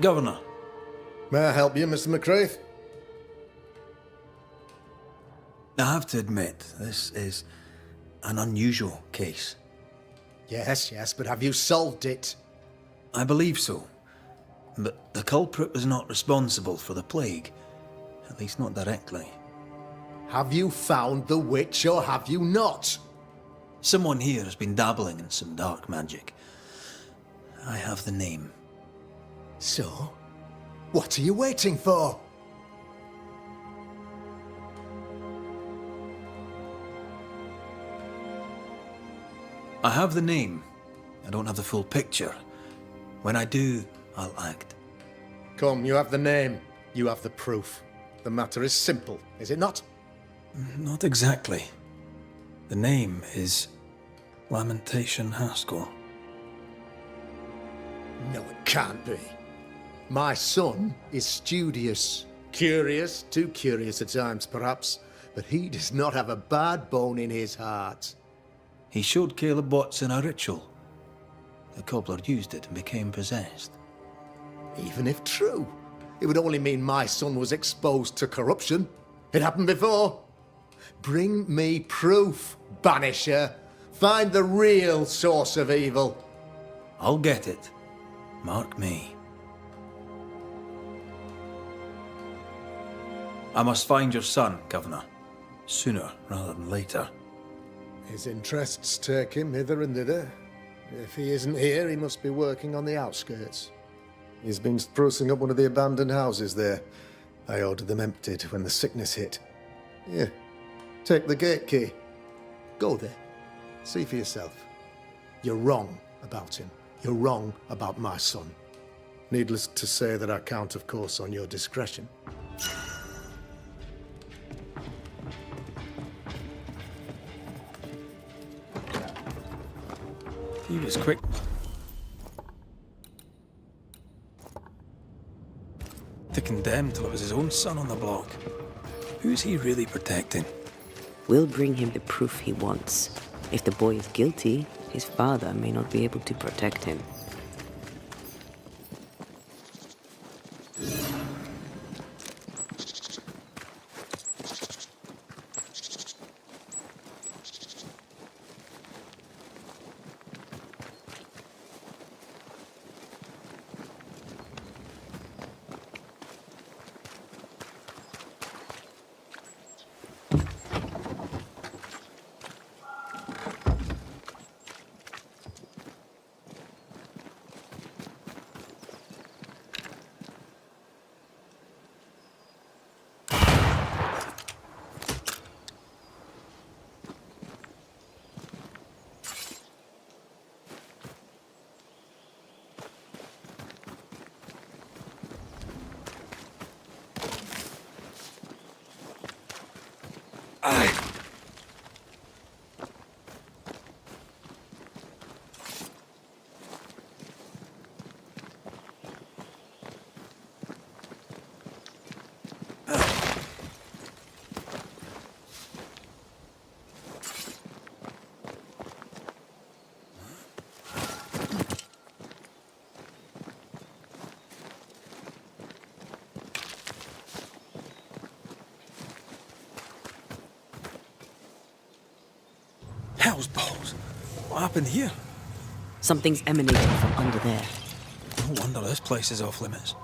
Governor. May I help you, Mr. McCraith? I have to admit, this is an unusual case. Yes, but have you solved it? I believe so. But the culprit was not responsible for the plague. At least not directly. Have you found the witch or have you not? Someone here has been dabbling in some dark magic. I have the name. So? What are you waiting for? I have the name. I don't have the full picture. When I do, I'll act. Come, you have the name. You have the proof. The matter is simple, is it not? Not exactly. The name is Lamentation Haskell. No, it can't be. My son is studious. Curious, too curious at times perhaps, but he does not have a bad bone in his heart. He showed Caleb Watson a ritual. The cobbler used it and became possessed. Even if true, it would only mean my son was exposed to corruption. It happened before. Bring me proof, Banisher. Find the real source of evil. I'll get it. Mark me. I must find your son, Governor. Sooner rather than later. His interests take him hither and thither. If he isn't here, he must be working on the outskirts. He's been sprucing up one of the abandoned houses there. I ordered them emptied when the sickness hit. Here, take the gate key. Go there. See for yourself. You're wrong about him. You're wrong about my son. Needless to say that I count, of course, on your discretion. He was quick. To condemn till it was his own son on the block. Who's he really protecting? We'll bring him the proof he wants. If the boy is guilty, his father may not be able to protect him. Hell's balls. What happened here? Something's emanating from under there. No wonder this place is off limits.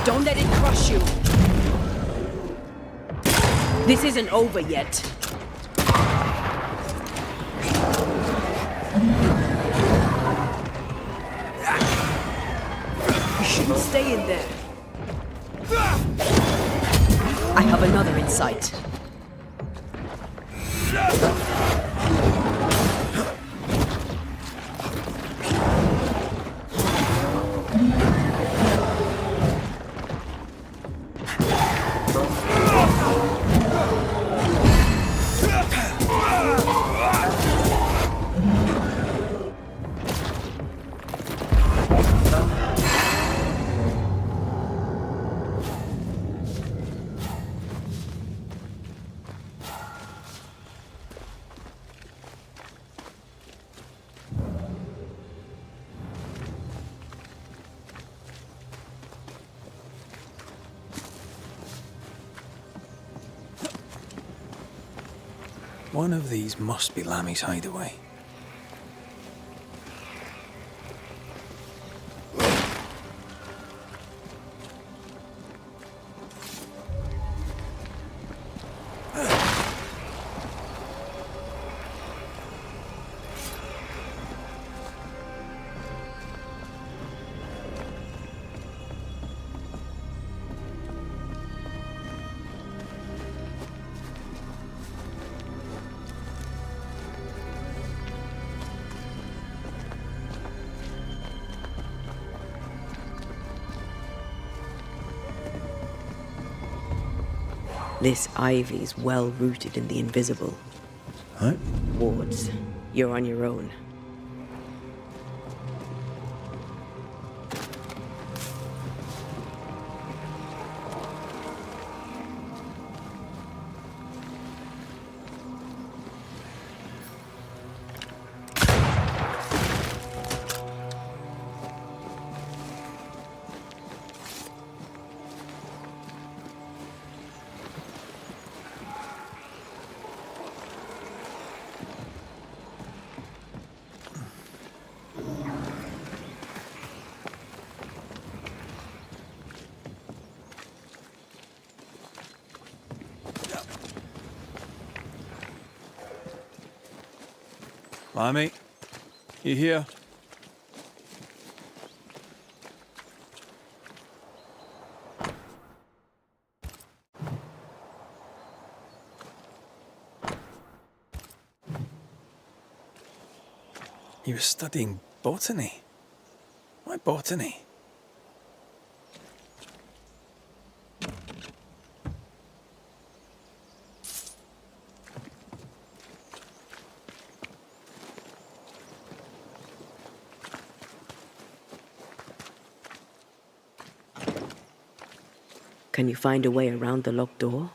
Don't let it crush you. This isn't over yet. You shouldn't stay in there. I have another in sight. One of these must be Lammy's hideaway. This ivy's well rooted in the invisible. Right? Wards, you're on your own. Lammy, you here? He was studying botany. Why botany? Can you find a way around the locked door?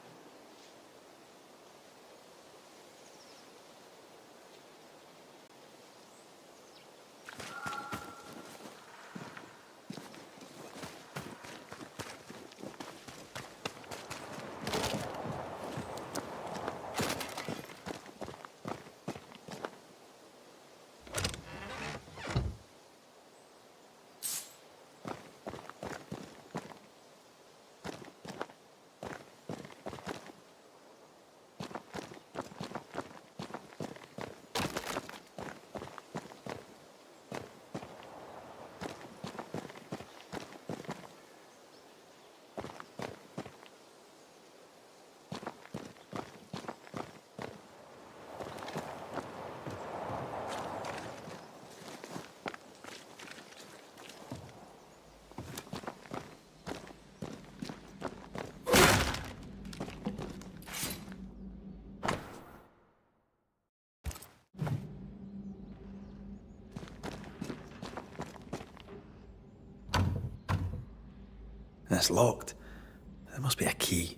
It's locked. There must be a key.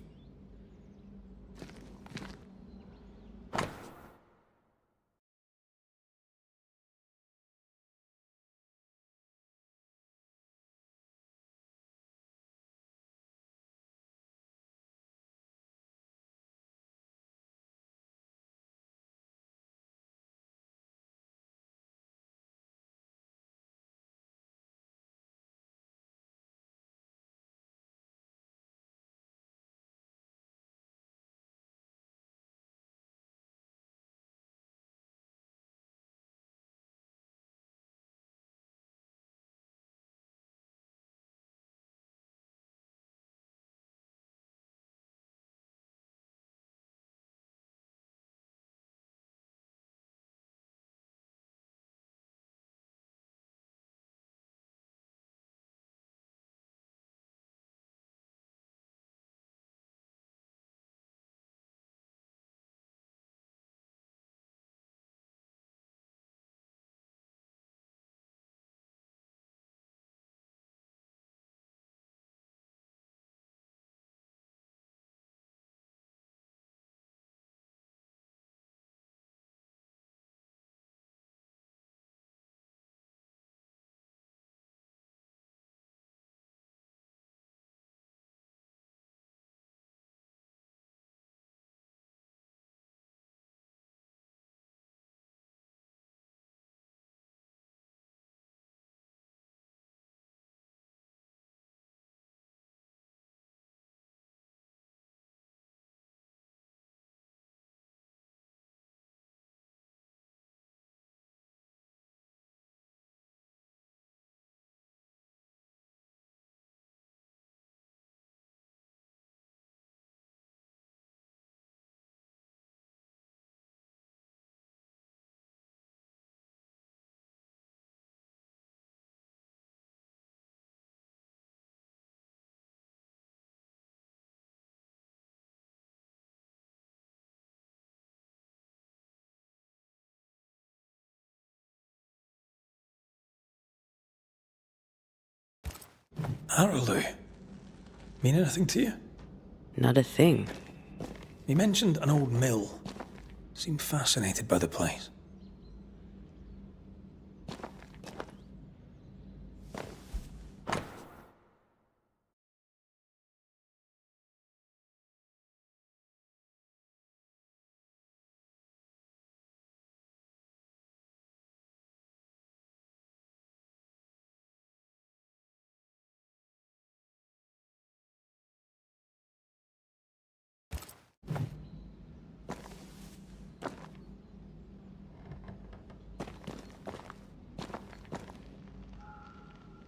Araldu. Mean anything to you? Not a thing. He mentioned an old mill. Seemed fascinated by the place.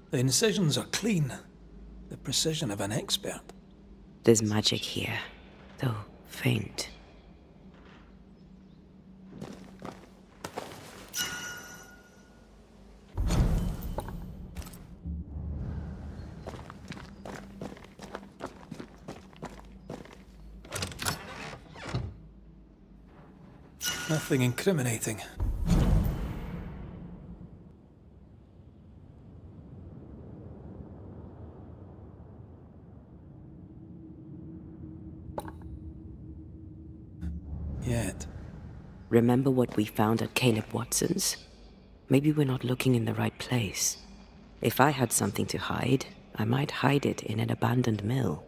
The incisions are clean. The precision of an expert. There's magic here, though faint. Nothing incriminating. Yet. Remember what we found at Caleb Watson's? Maybe we're not looking in the right place. If I had something to hide, I might hide it in an abandoned mill.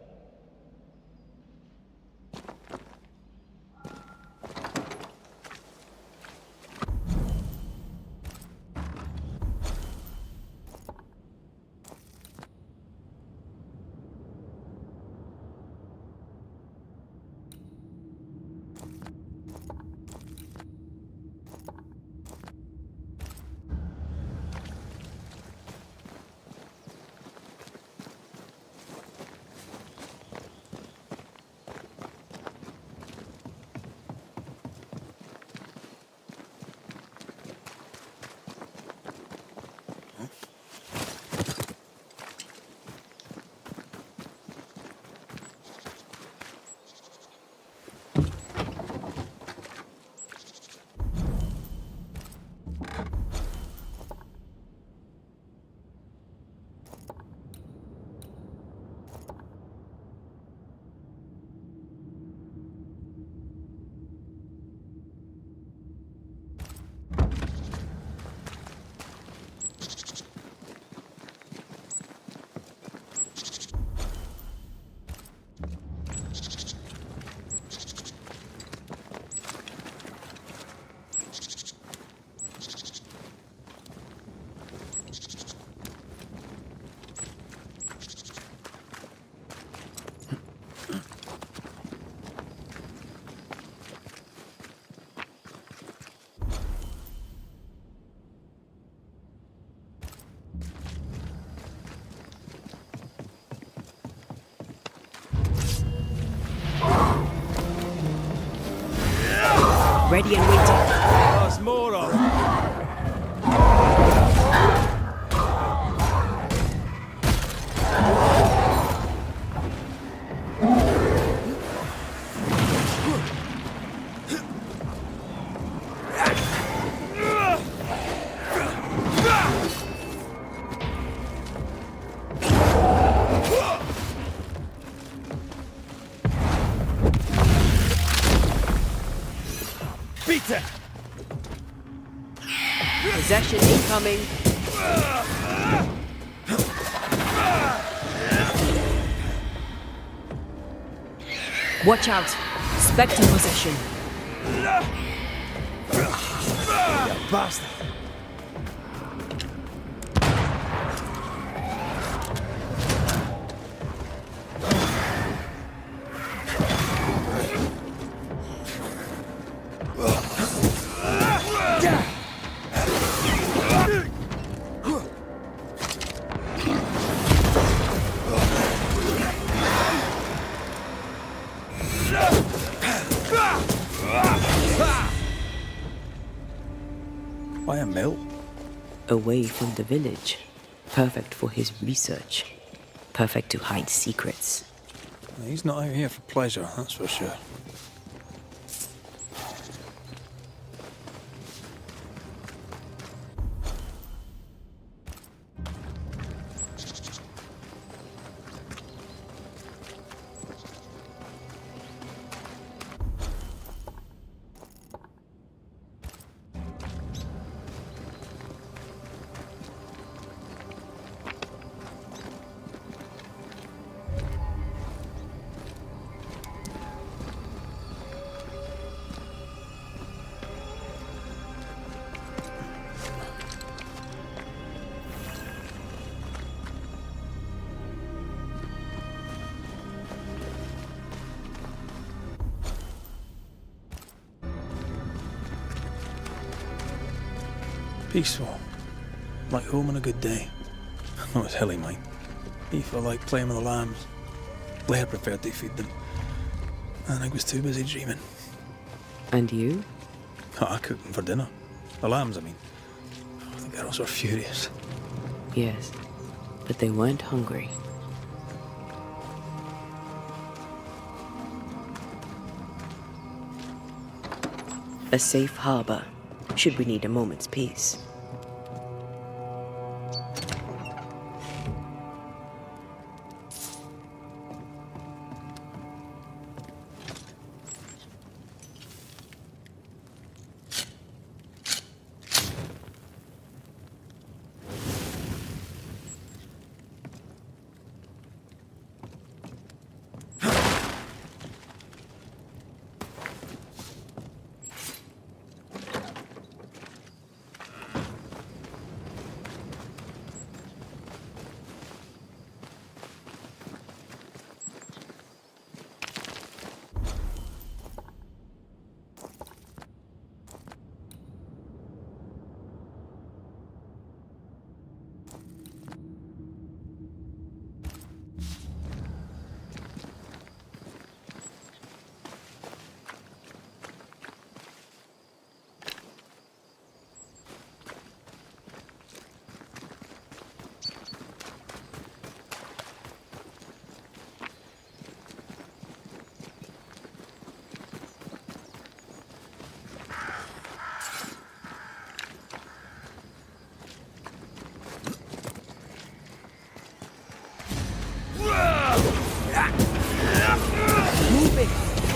Ready and waiting. There's more of. Peter! Possession incoming. Watch out. Spectre possession. Bastard! Why a mill? Away from the village. Perfect for his research. Perfect to hide secrets. He's not out here for pleasure, that's for sure. Peaceful. Like home on a good day. No, it's hilly, mine. He felt like playing with the lambs. Blair preferred to feed them. And I was too busy dreaming. And you? Oh, I cooked them for dinner. The lambs, I mean. The girls were furious. Yes, but they weren't hungry. A safe harbor, should we need a moment's peace.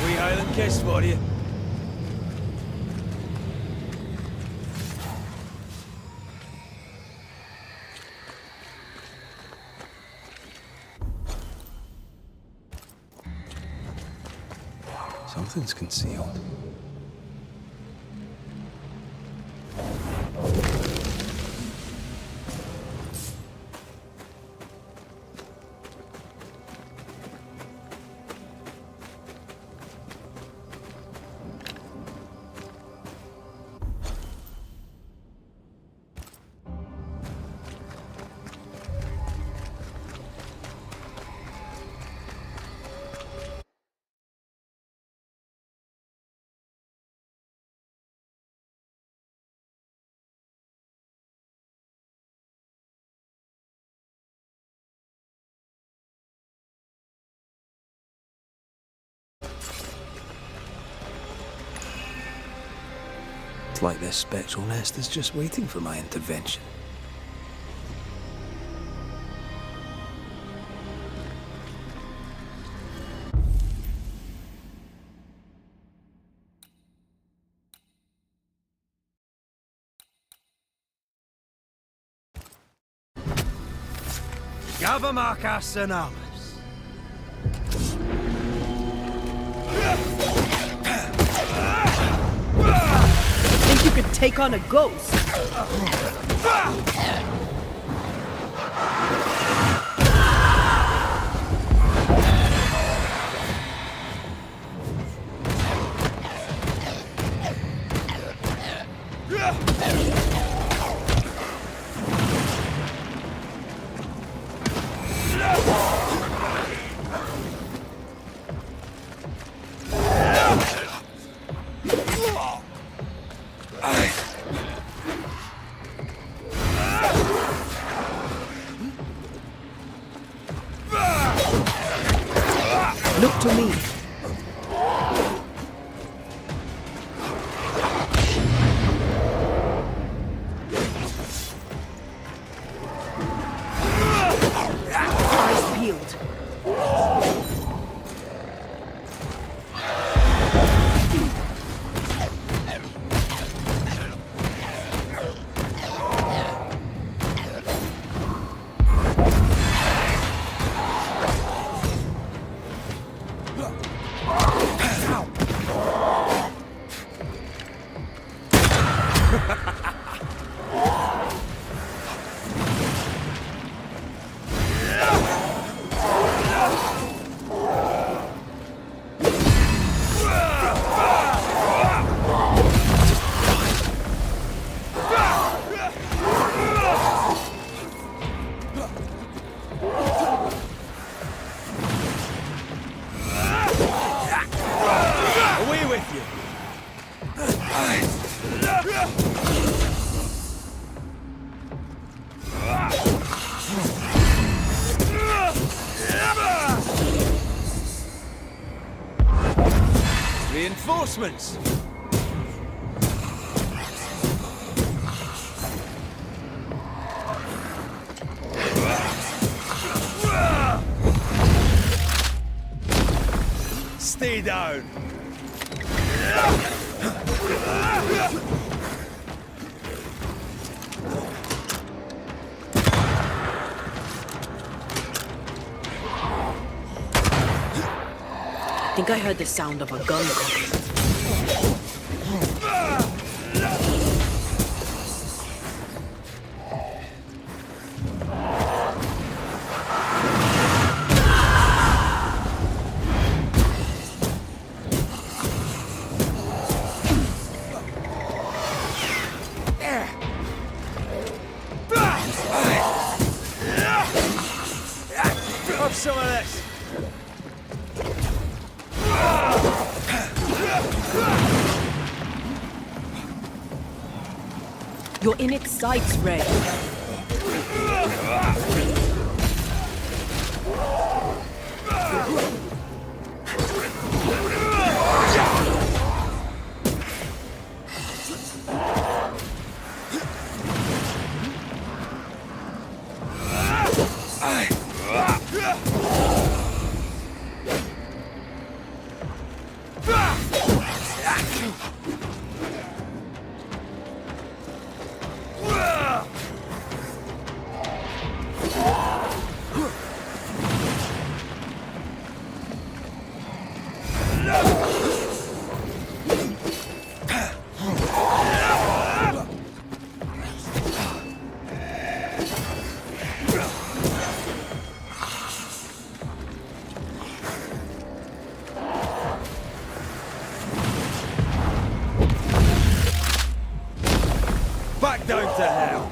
Wee Highland kiss for you. Something's concealed. It's like this spectral nest is just waiting for my intervention. Gavamarcas Analis. Think you could take on a ghost? Look to me. Eyes peeled. Reinforcements! Stay down! I think I heard the sound of a gun cocking. Have some of this! You're in its sights, Red. Back down to hell!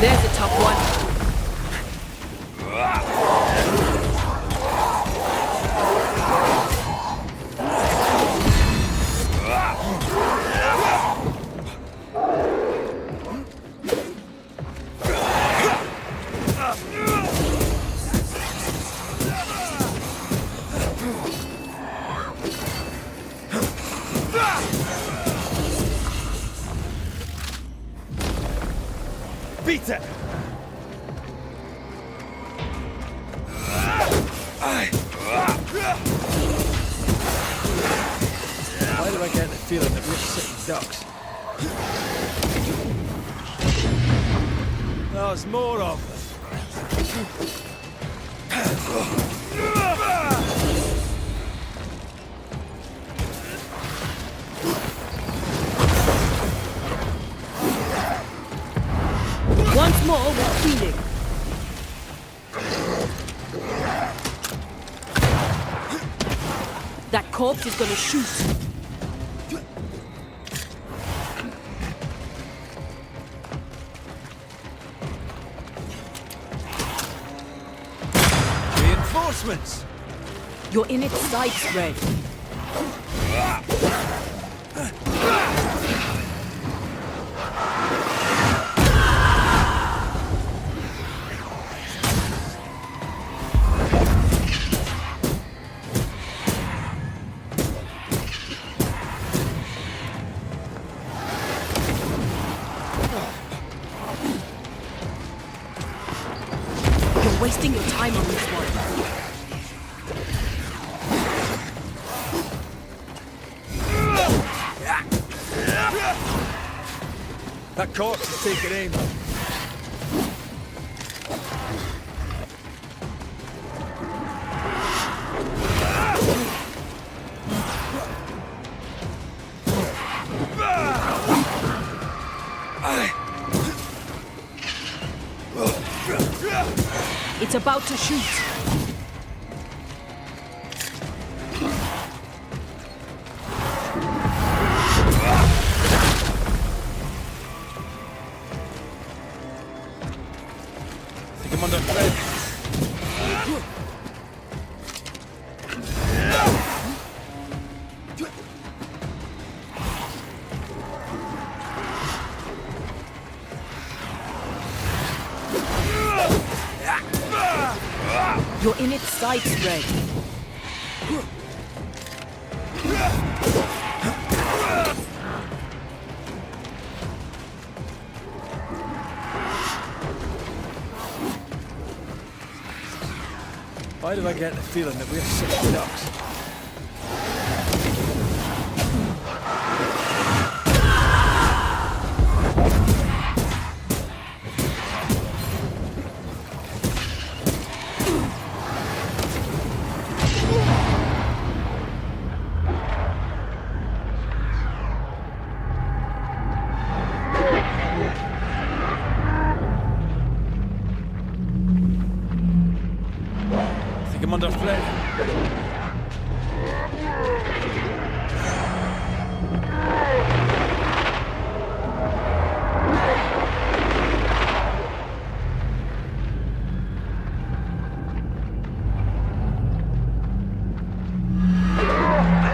There's a tough one. Beat it! Why do I get the feeling that we're sitting ducks? There's more of them. Once more, we're feeding. That corpse is gonna shoot. Reinforcements! You're in its sights, Red. You're wasting your time on this one. That corpse is taking aim. It's about to shoot. Take him under threat. You're in its sights, Red. Why do I get the feeling that we're sick ducks? Take him under threat.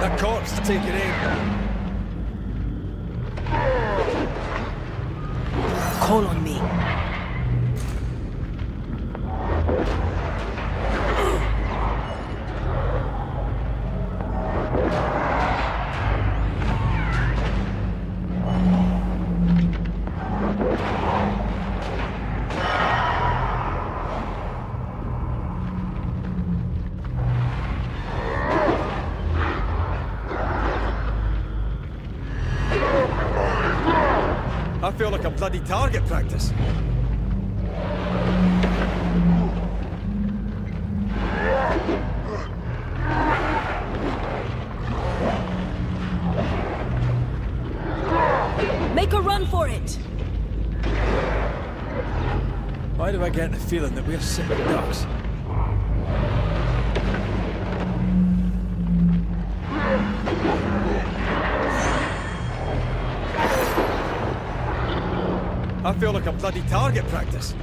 That corpse to take it in. Call on me. I feel like a bloody target practice. Make a run for it. Why do I get the feeling that we're sick ducks? I feel like a bloody target practice.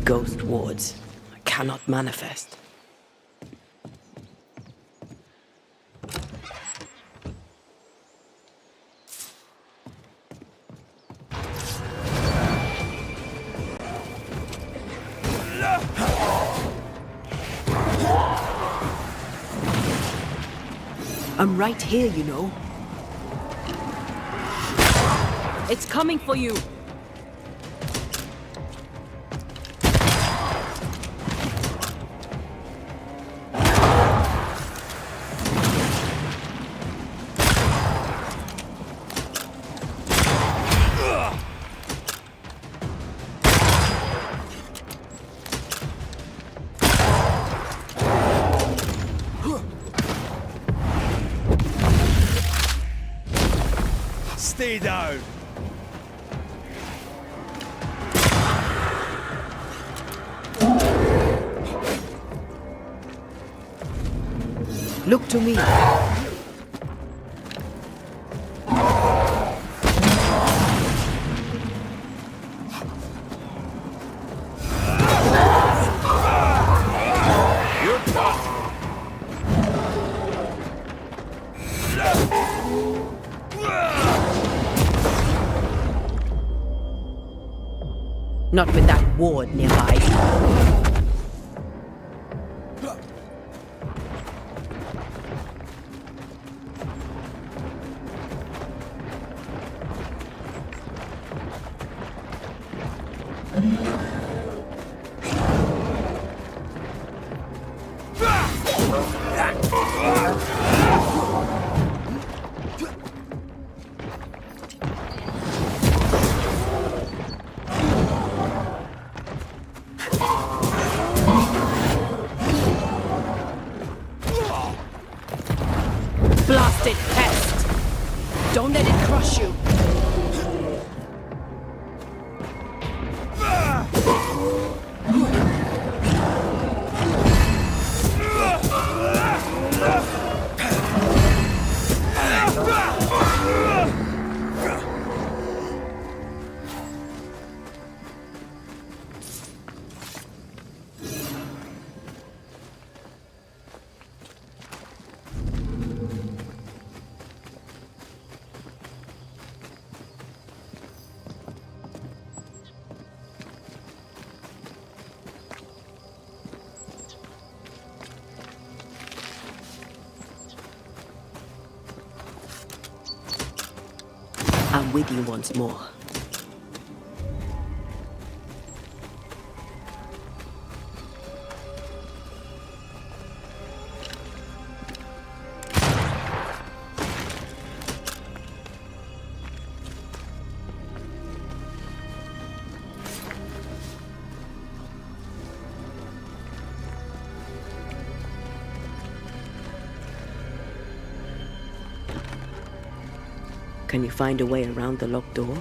Ghost wards. I cannot manifest. I'm right here, you know. It's coming for you. Stay down. Look to me. Not with that ward nearby. Blasted pest! Don't let it crush you! I'm with you once more. Can you find a way around the locked door?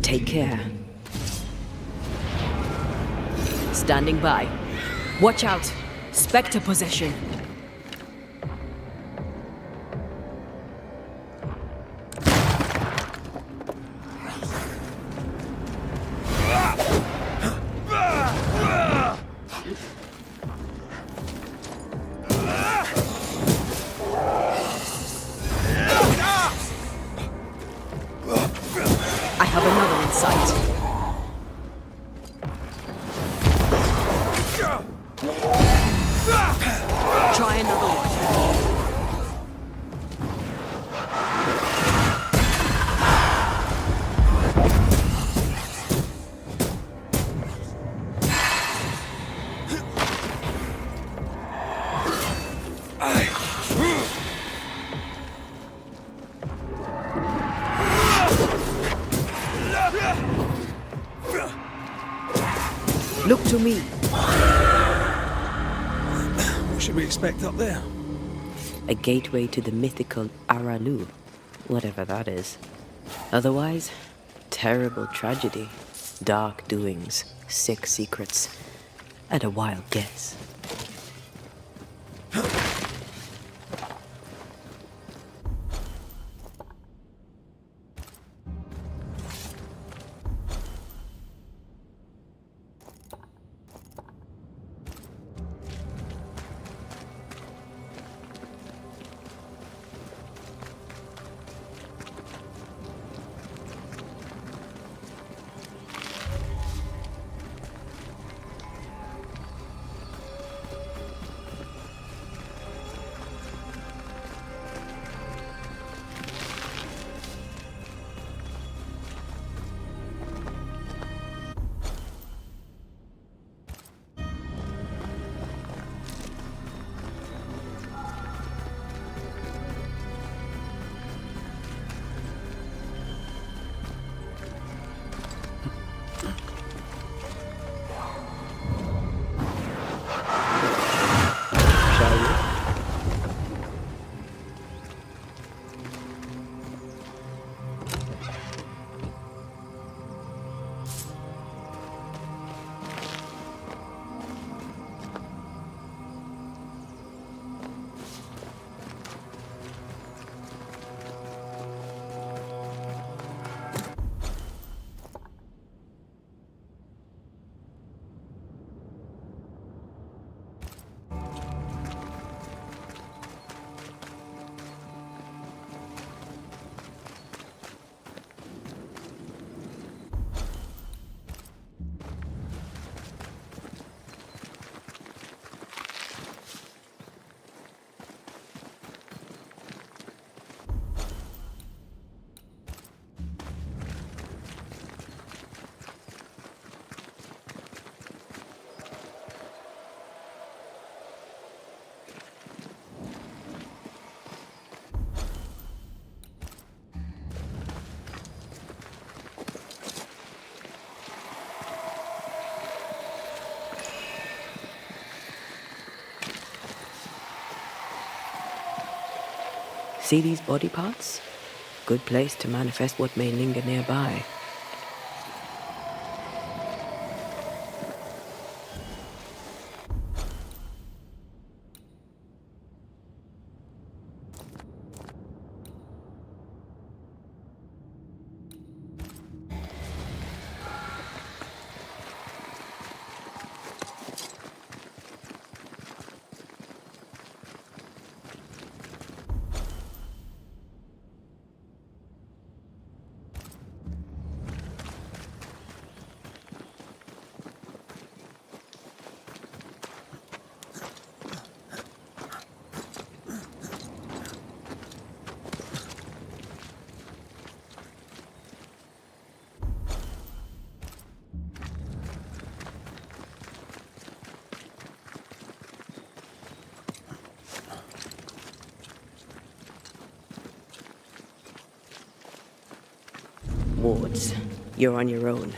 Take care. Standing by. Watch out! Spectre possession. I have another in sight. Try another one. Look to me. What should we expect up there? A gateway to the mythical Aralu, whatever that is. Otherwise, terrible tragedy, dark doings, sick secrets, and a wild guess. See these body parts? Good place to manifest what may linger nearby. Wards, you're on your own.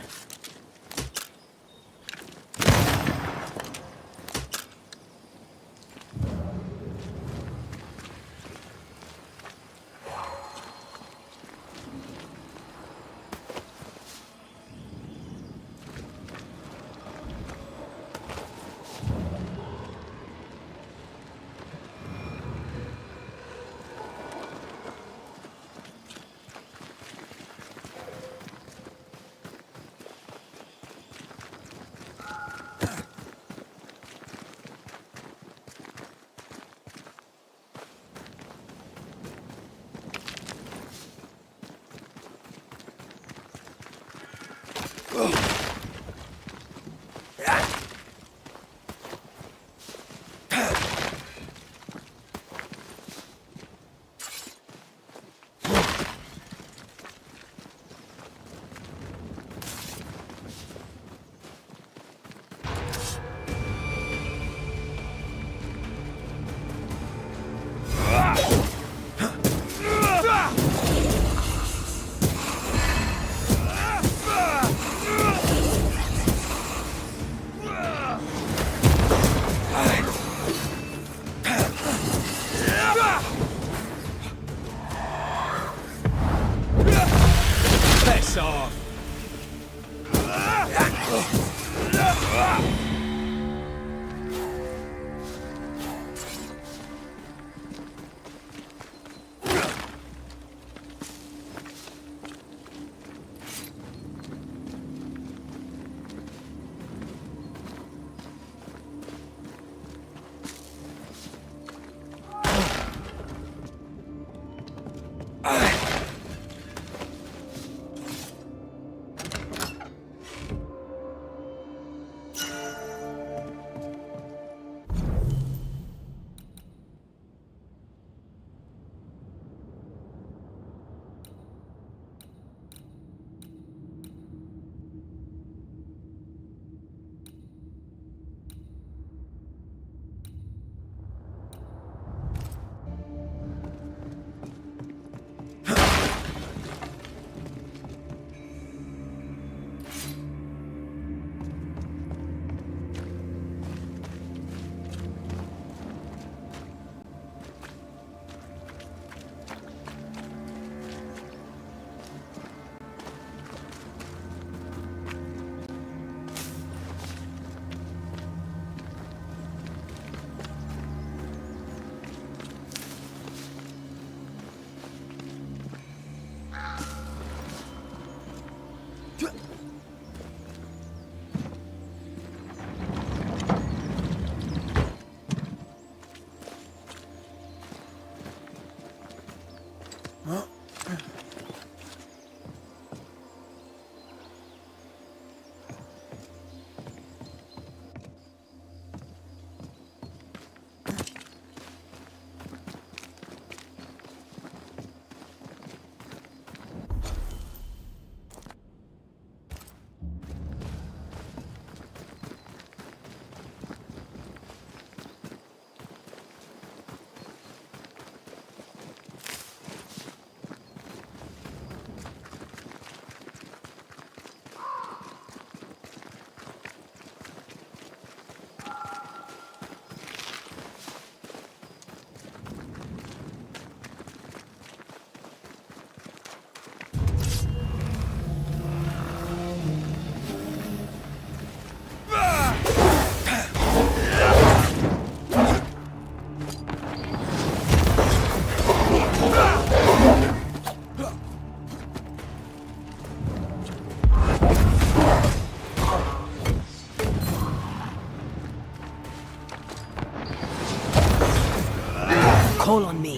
toll on me.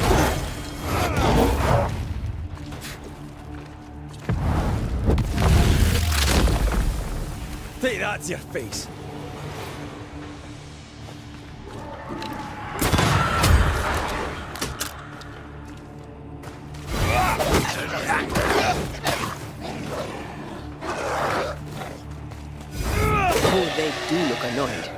Take that to your face. Oh, they do look annoyed.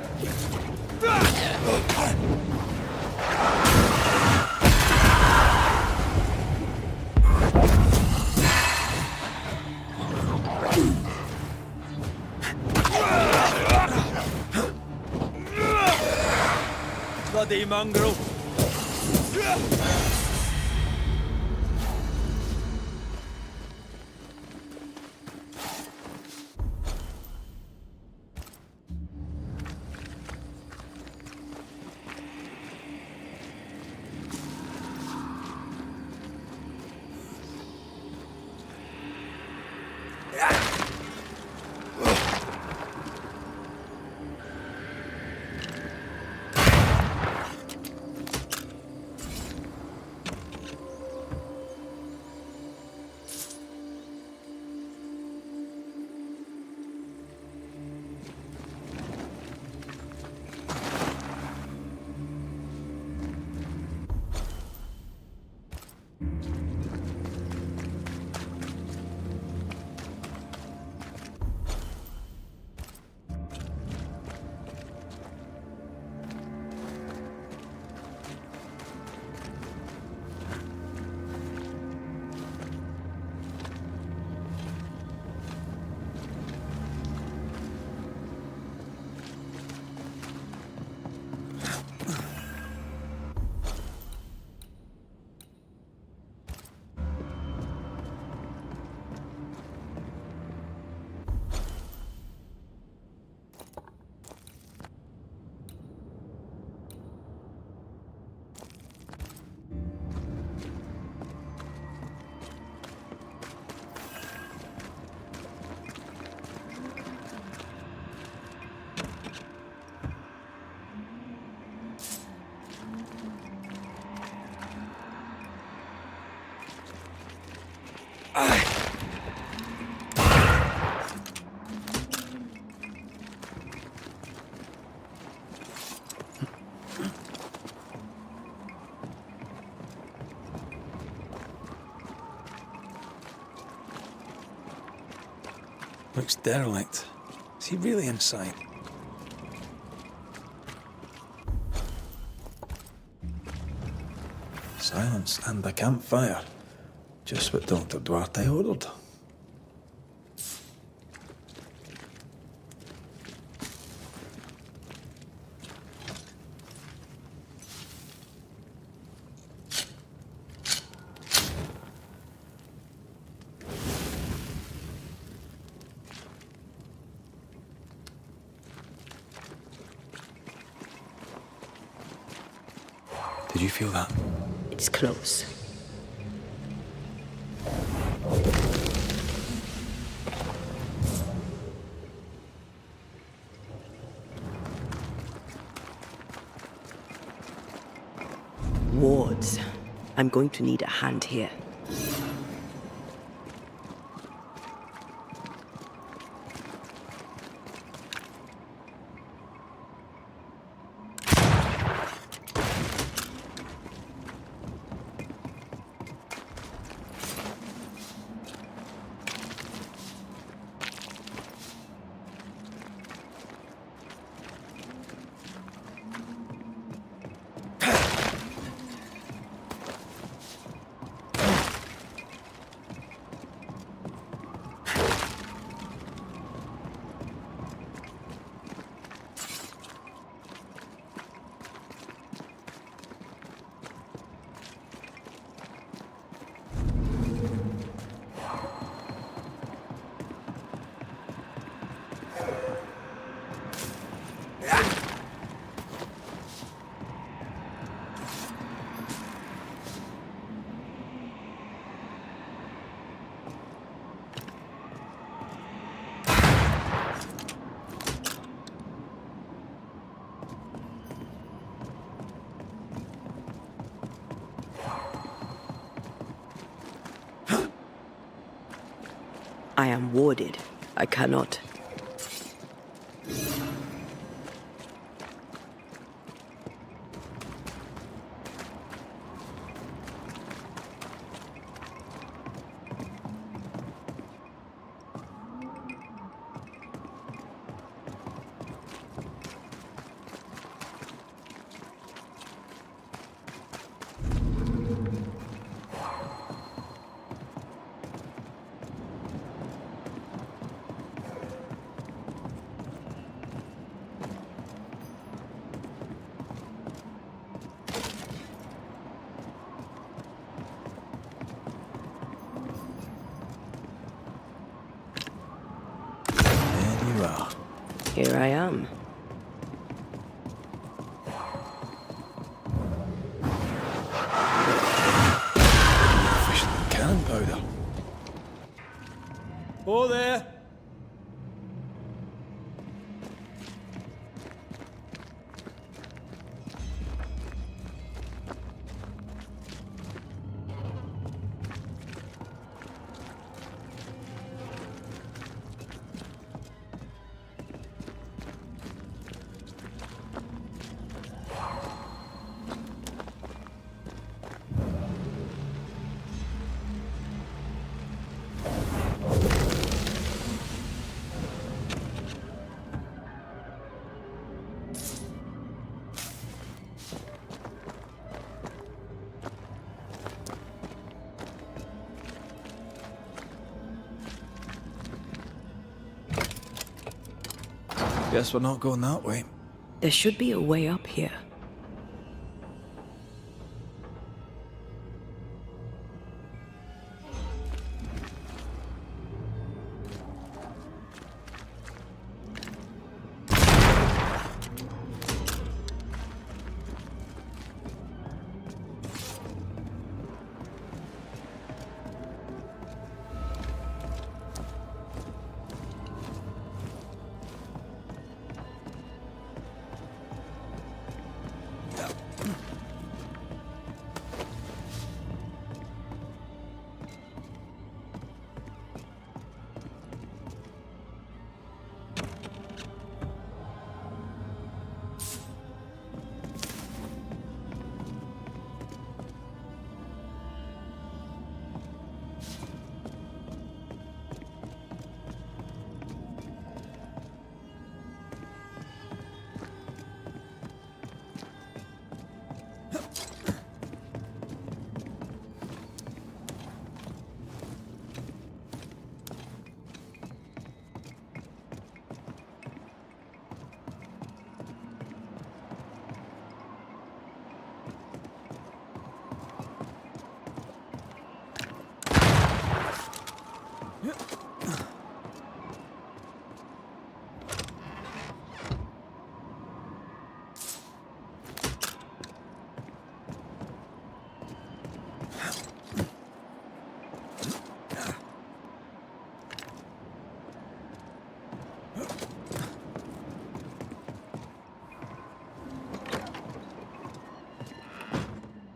Bloody mongrel. Looks derelict. Is he really inside? Silence and a campfire. Just what Dr. Duarte ordered. Did you feel that? It's close. Wards. I'm going to need a hand here. I am warded. I cannot. There you are. Here I am. Efficient cannon powder. Oh, there! Guess we're not going that way. There should be a way up here.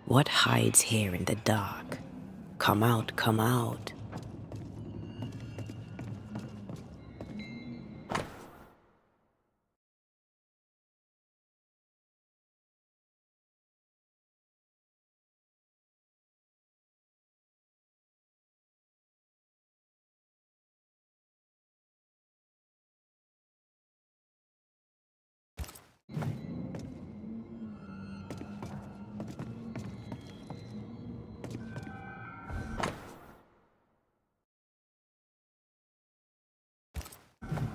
What hides here in the dark? Come out, come out.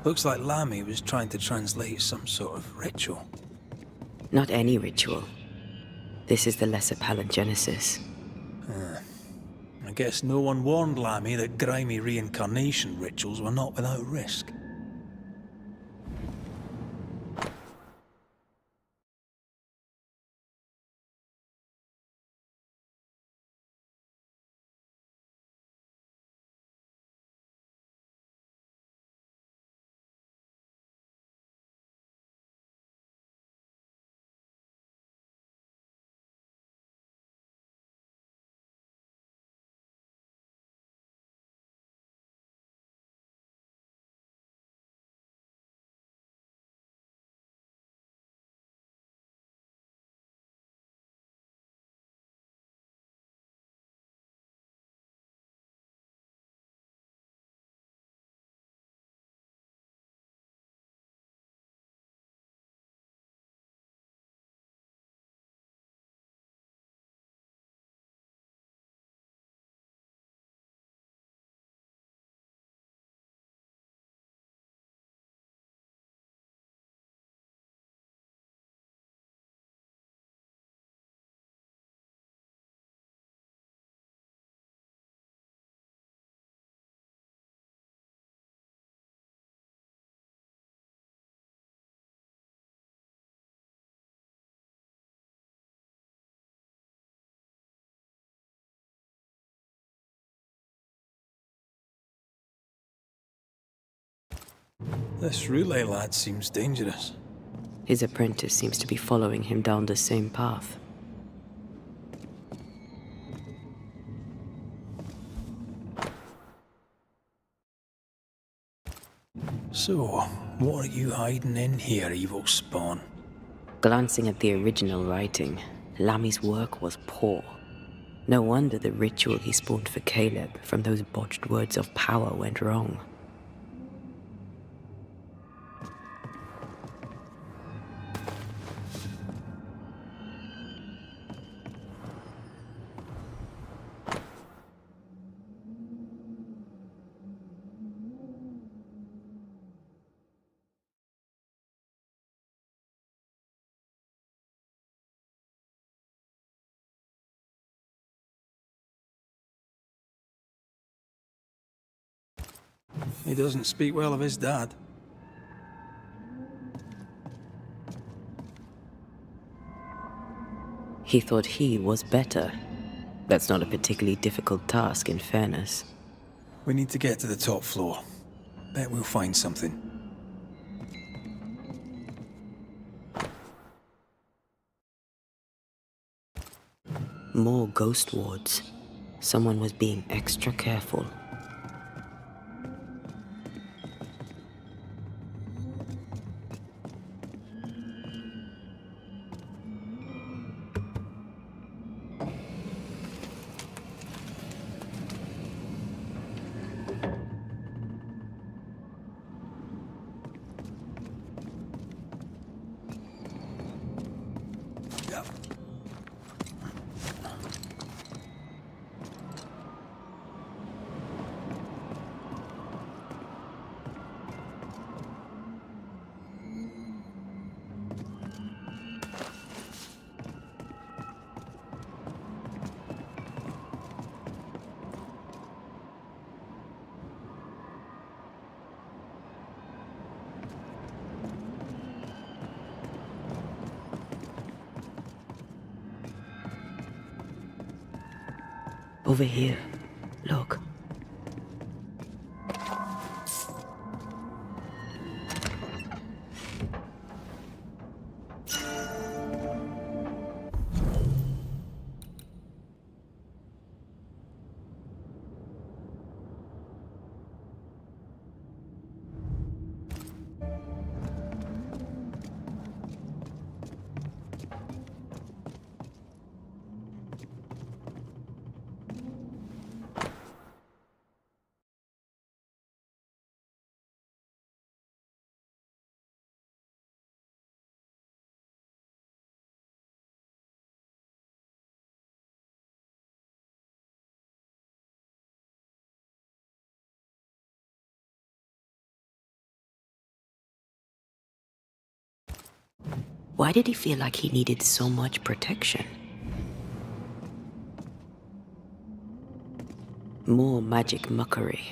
Looks like Lamy was trying to translate some sort of ritual. Not any ritual. This is the Lesser Palingenesis. I guess no one warned Lamy that grimy reincarnation rituals were not without risk. This relay lad seems dangerous. His apprentice seems to be following him down the same path. So, what are you hiding in here, evil spawn? Glancing at the original writing, Lami's work was poor. No wonder the ritual he spawned for Caleb from those botched words of power went wrong. He doesn't speak well of his dad. He thought he was better. That's not a particularly difficult task, in fairness. We need to get to the top floor. Bet we'll find something. More ghost wards. Someone was being extra careful. Over here. Look. Why did he feel like he needed so much protection? More magic mockery.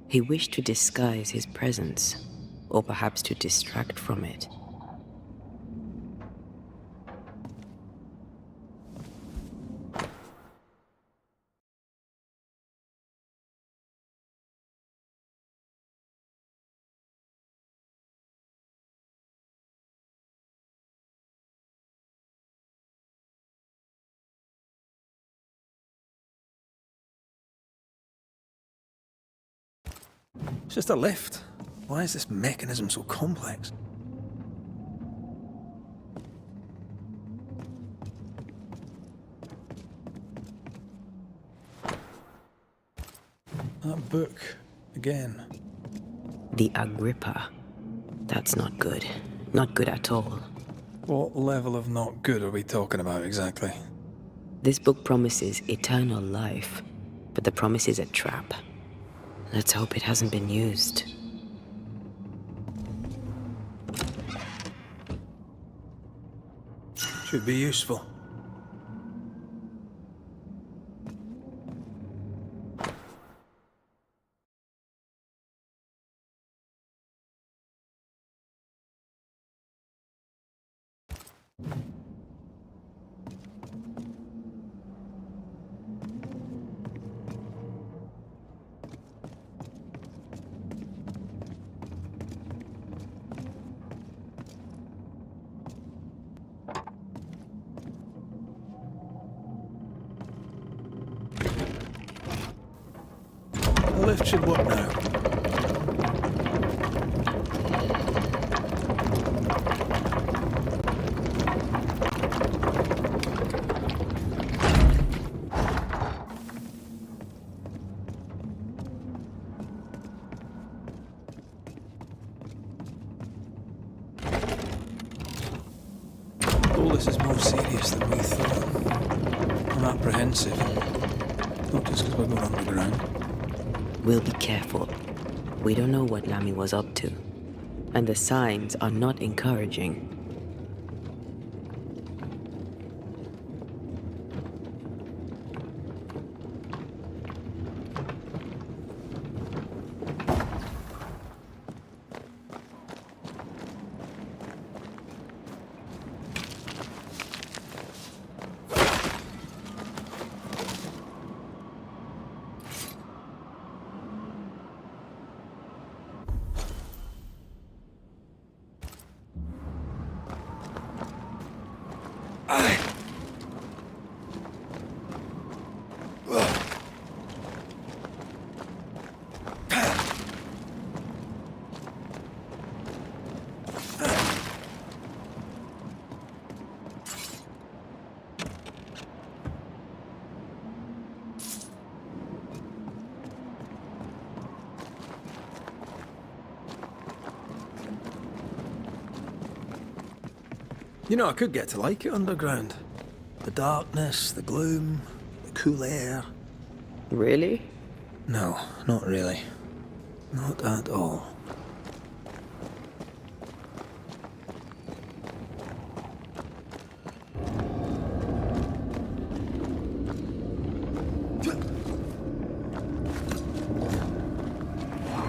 He wished to disguise his presence, or perhaps to distract from it. It's just a lift. Why is this mechanism so complex? That book. Again. The Agrippa. That's not good. Not good at all. What level of not good are we talking about exactly? This book promises eternal life, but the promise is a trap. Let's hope it hasn't been used. Should be useful. lift should work now. All this is more serious than we thought. I'm apprehensive. Not just because we're going underground. We'll be careful. We don't know what Lammy was up to, and the signs are not encouraging. You know, I could get to like it underground. The darkness, the gloom, the cool air. Really? No, not really. Not at all.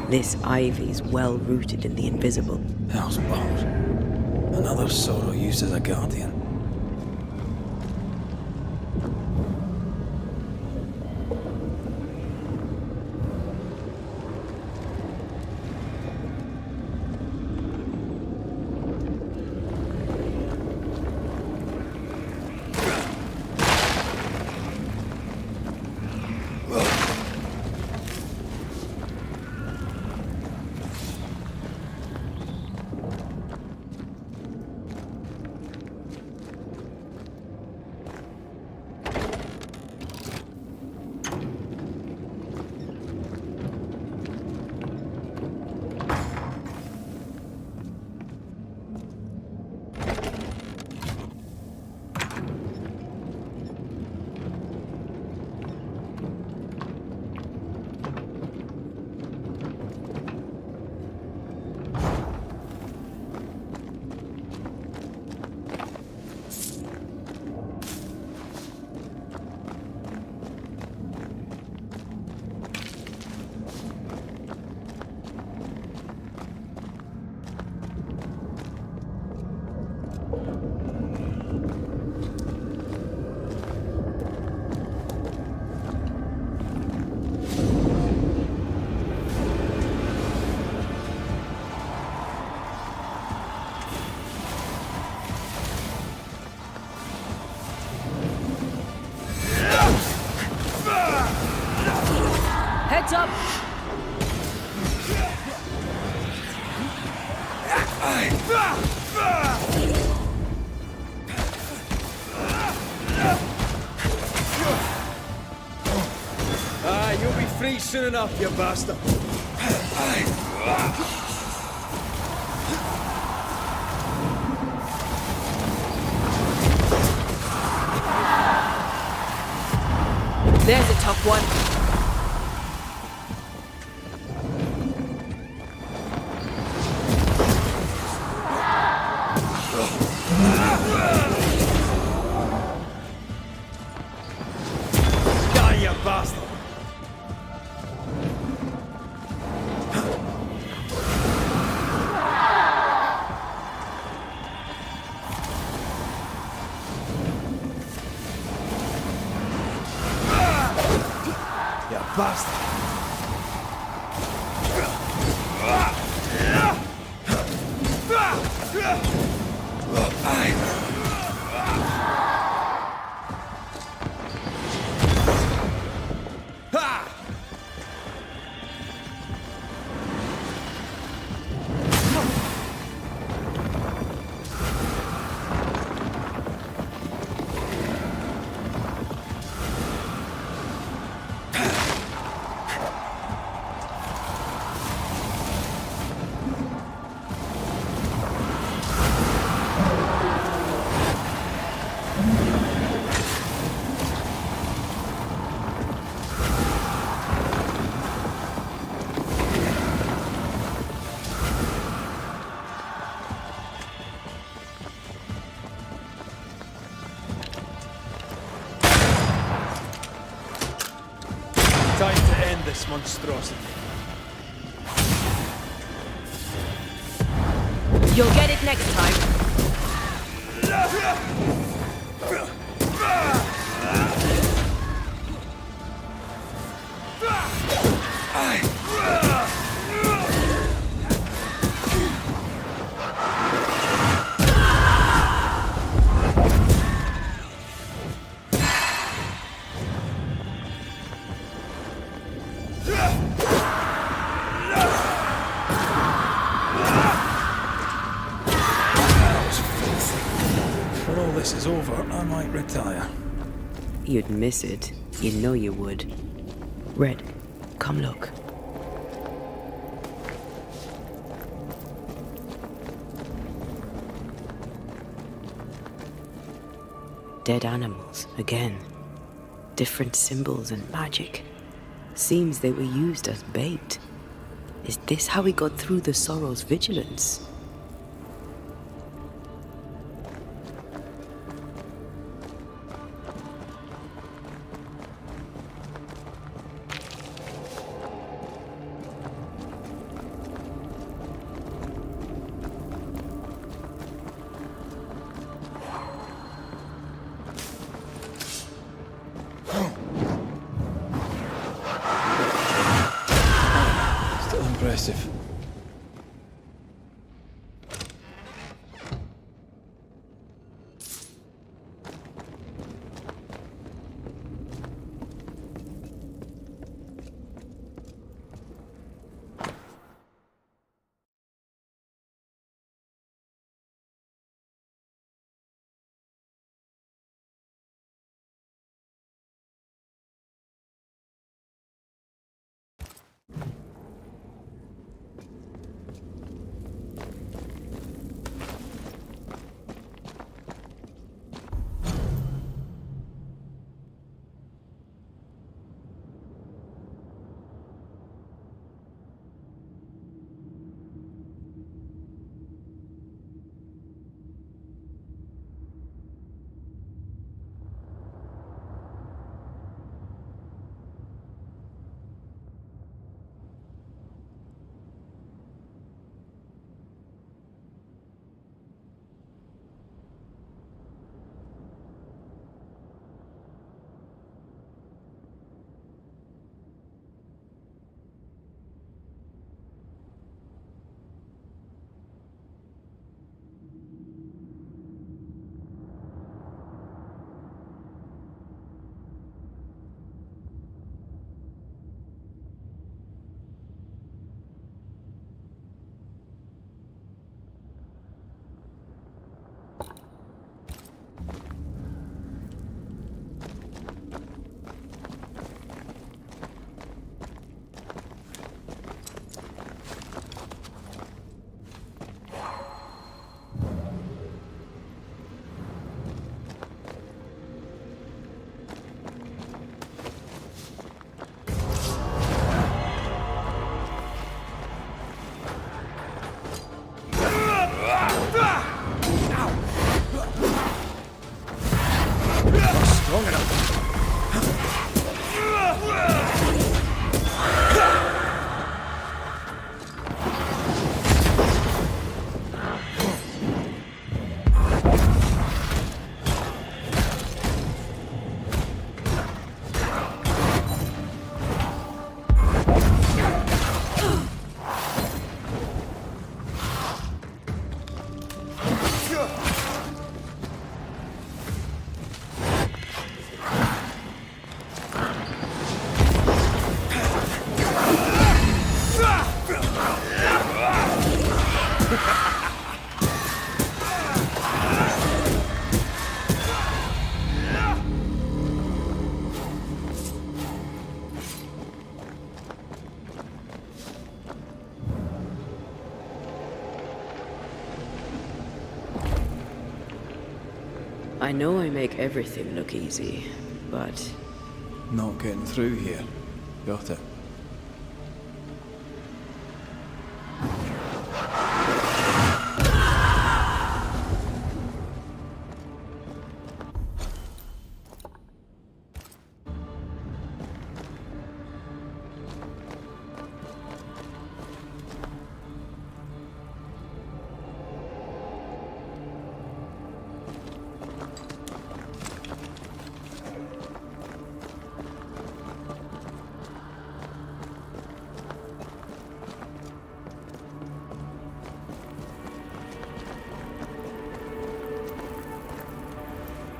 This ivy's well rooted in the invisible. Hell's balls. Another sorrow used as a guardian. Heads up! You'll be free soon enough, you bastard. There's a tough one. Die, you bastard. Bastard! this monstrosity. You'll get it next time. Before all this is over, I might retire. You'd miss it. You know you would. Red, come look. Dead animals, again. Different symbols and magic. Seems they were used as bait. Is this how we got through the Sorrow's vigilance? Still impressive. I know I make everything look easy, but Not getting through here. Got it.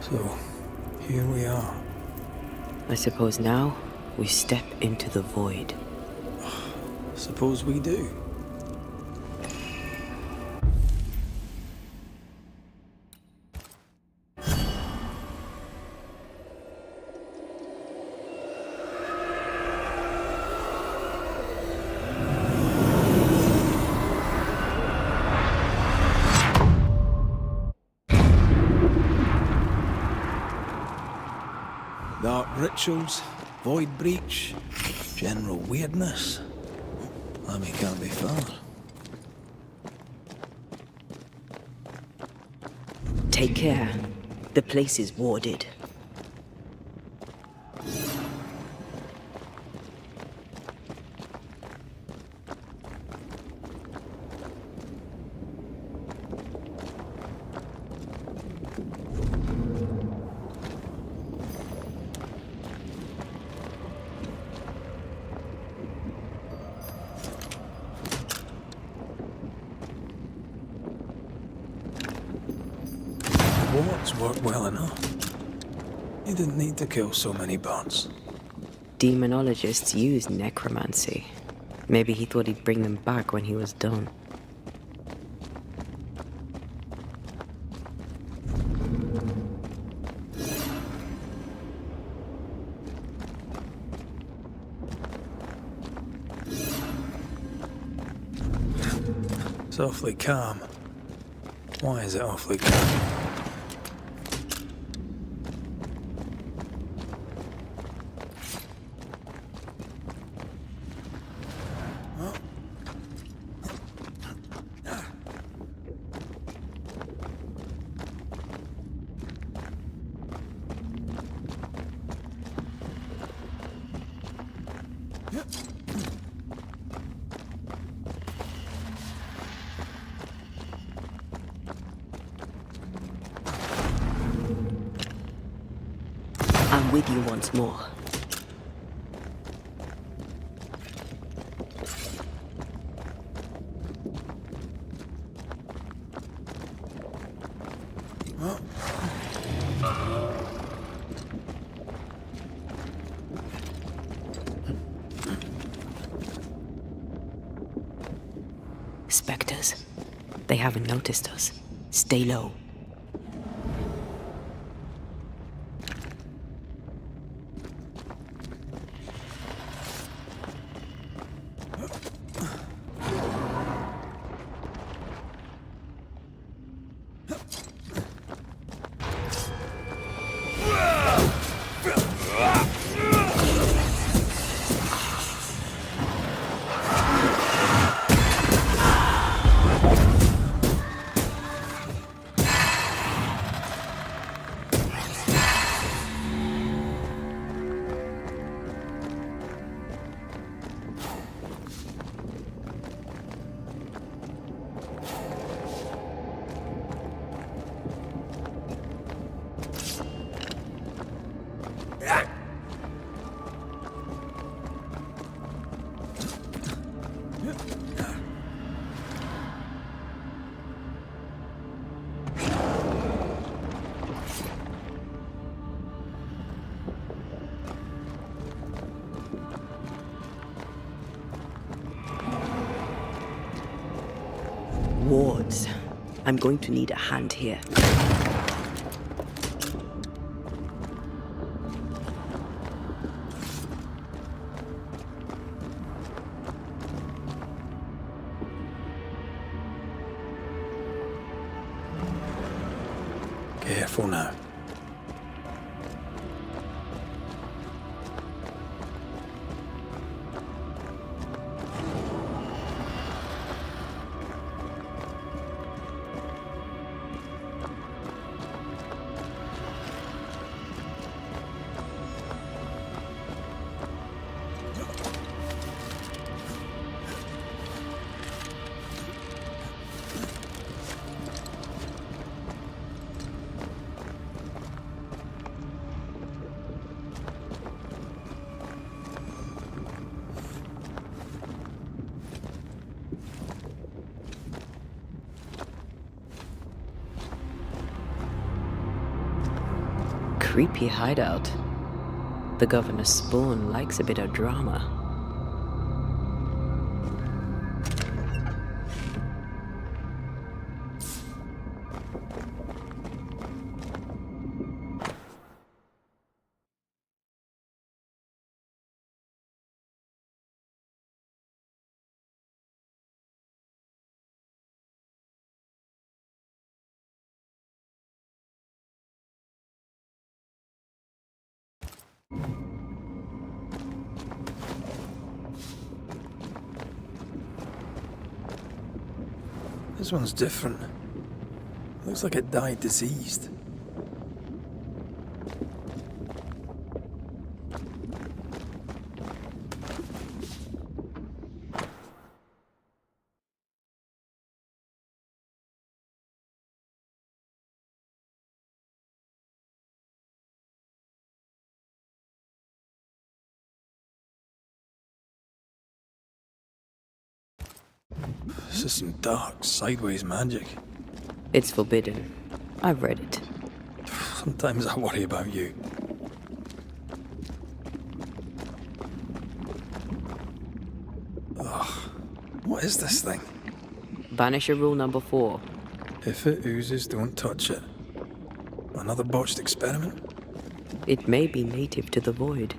So, here we are. I suppose now we step into the void. Suppose we do. Dark rituals, void breach, general weirdness. I mean, can't be far. Take care. The place is warded. Wards worked well enough. You didn't need to kill so many bots. Demonologists use necromancy. Maybe he thought he'd bring them back when he was done. It's awfully calm. Why is it awfully calm? I'm with you once more. Spectres. They haven't noticed us. Stay low. Wards. I'm going to need a hand here. Careful now. creepy hideout. The governor's spawn likes a bit of drama. This one's different. Looks like it died diseased. This is some dark, sideways magic. It's forbidden. I've read it. Sometimes I worry about you. Ugh. What is this thing? Banisher rule number 4. If it oozes, don't touch it. Another botched experiment? It may be native to the void.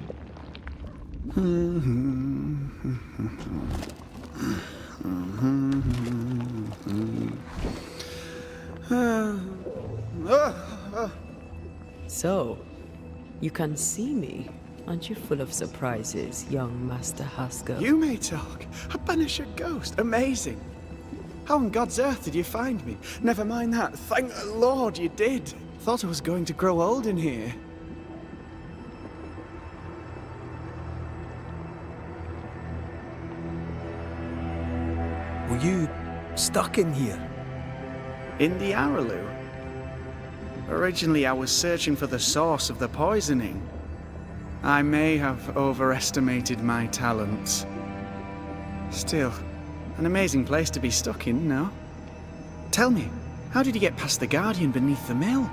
So, you can see me. Aren't you full of surprises, young Master Haskell? You may talk. A Banisher ghost. Amazing. How on God's earth did you find me? Never mind that. Thank the Lord you did. Thought I was going to grow old in here. Were you stuck in here? In the Araloo? Originally, I was searching for the source of the poisoning. I may have overestimated my talents. Still, an amazing place to be stuck in, no? Tell me, how did you get past the Guardian beneath the mill?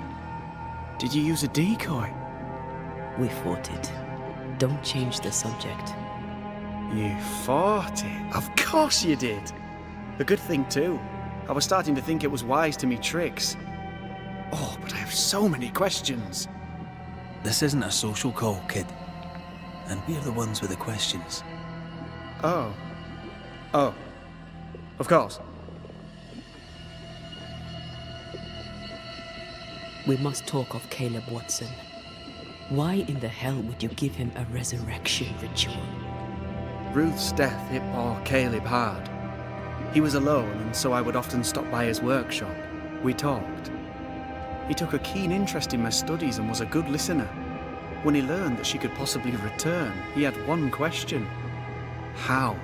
Did you use a decoy? We fought it. Don't change the subject. You fought it? Of course you did! A good thing, too. I was starting to think it was wise to me tricks. Oh, but I have so many questions. This isn't a social call, kid. And we're the ones with the questions. Oh. Oh. Of course. We must talk of Caleb Watson. Why in the hell would you give him a resurrection ritual? Ruth's death hit poor Caleb hard. He was alone, and so I would often stop by his workshop. We talked. He took a keen interest in my studies and was a good listener. When he learned that she could possibly return, he had one question. How?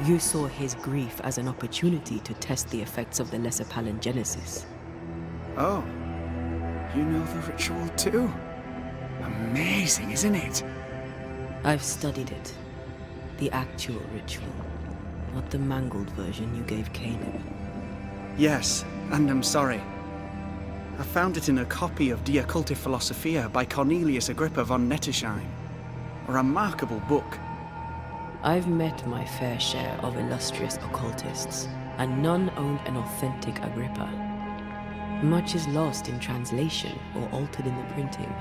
You saw his grief as an opportunity to test the effects of the lesser palingenesis. Oh. You know the ritual too? Amazing, isn't it? I've studied it. The actual ritual. Not the mangled version you gave Caleb. Yes, and I'm sorry. I found it in a copy of De Occulti Philosophia by Cornelius Agrippa von Nettesheim. A remarkable book. I've met my fair share of illustrious occultists, and none owned an authentic Agrippa. Much is lost in translation or altered in the printing.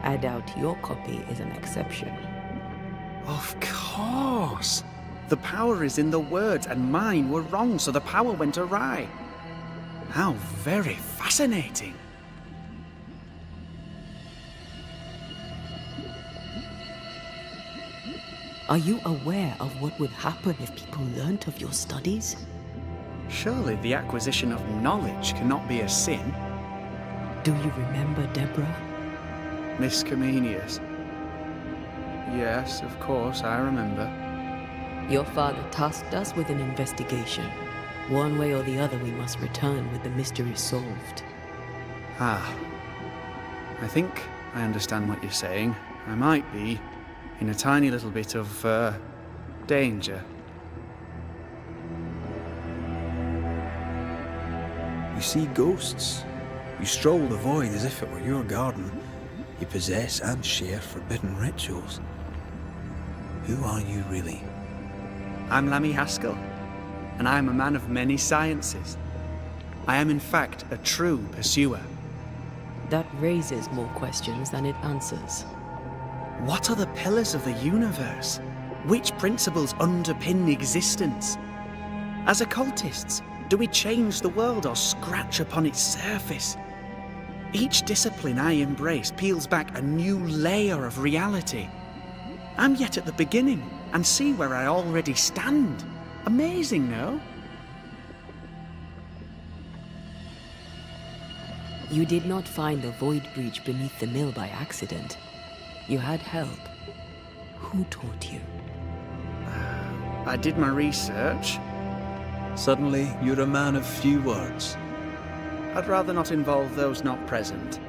I doubt your copy is an exception. Of course! The power is in the words, and mine were wrong, so the power went awry. How very fascinating. Are you aware of what would happen if people learnt of your studies? Surely the acquisition of knowledge cannot be a sin. Do you remember Deborah? Miss Comenius. Yes, of course, I remember. Your father tasked us with an investigation. One way or the other, we must return with the mystery solved. Ah. I think I understand what you're saying. I might be in a tiny little bit of, danger. You see ghosts. You stroll the void as if it were your garden. You possess and share forbidden rituals. Who are you really? I'm Lammy Haskell, and I am a man of many sciences. I am in fact a true pursuer. That raises more questions than it answers. What are the pillars of the universe? Which principles underpin existence? As occultists, do we change the world or scratch upon its surface? Each discipline I embrace peels back a new layer of reality. I'm yet at the beginning, and see where I already stand. Amazing, no? You did not find the void breach beneath the mill by accident. You had help. Who taught you? I did my research. Suddenly, you're a man of few words. I'd rather not involve those not present.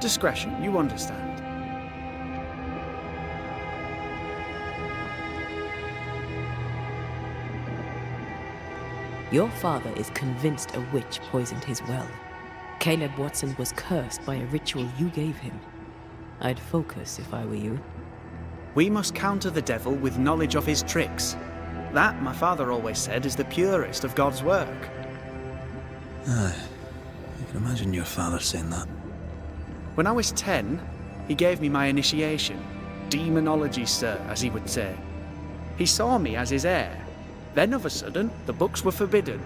Discretion, you understand. Your father is convinced a witch poisoned his well. Caleb Watson was cursed by a ritual you gave him. I'd focus if I were you. We must counter the devil with knowledge of his tricks. That, my father always said, is the purest of God's work. Aye. I can imagine your father saying that. When I was 10, he gave me my initiation. Demonology, sir, as he would say. He saw me as his heir. Then, of a sudden, the books were forbidden.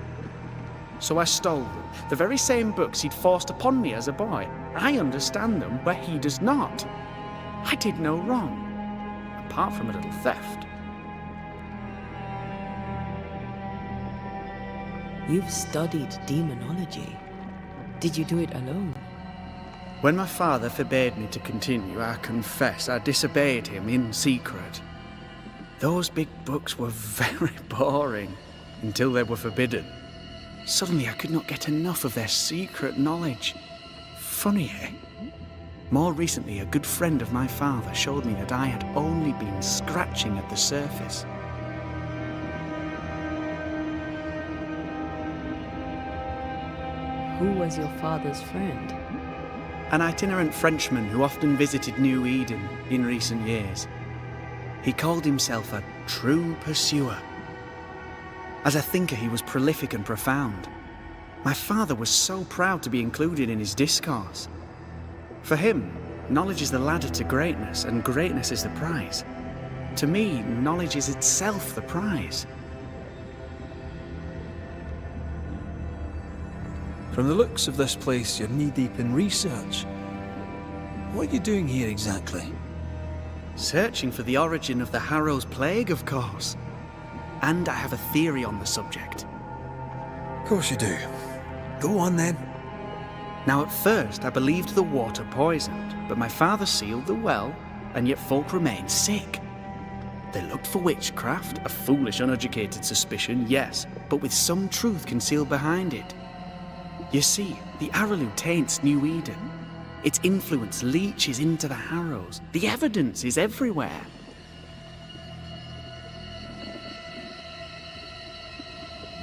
So I stole them, the very same books he'd forced upon me as a boy. I understand them where he does not. I did no wrong, apart from a little theft. You've studied demonology. Did you do it alone? When my father forbade me to continue, I confess I disobeyed him in secret. Those big books were very boring, until they were forbidden. Suddenly I could not get enough of their secret knowledge. Funny, eh? More recently, a good friend of my father showed me that I had only been scratching at the surface. Who was your father's friend? An itinerant Frenchman who often visited New Eden in recent years. He called himself a true pursuer. As a thinker, he was prolific and profound. My father was so proud to be included in his discourse. For him, knowledge is the ladder to greatness, and greatness is the prize. To me, knowledge is itself the prize. From the looks of this place, you're knee-deep in research. What are you doing here exactly? Searching for the origin of the Harrow's Plague, of course. And I have a theory on the subject. Of course you do. Go on then. Now, at first, I believed the water poisoned, but my father sealed the well, and yet folk remained sick. They looked for witchcraft, a foolish, uneducated suspicion, yes, but with some truth concealed behind it. You see, the Araloo taints New Eden. Its influence leaches into the Harrows. The evidence is everywhere.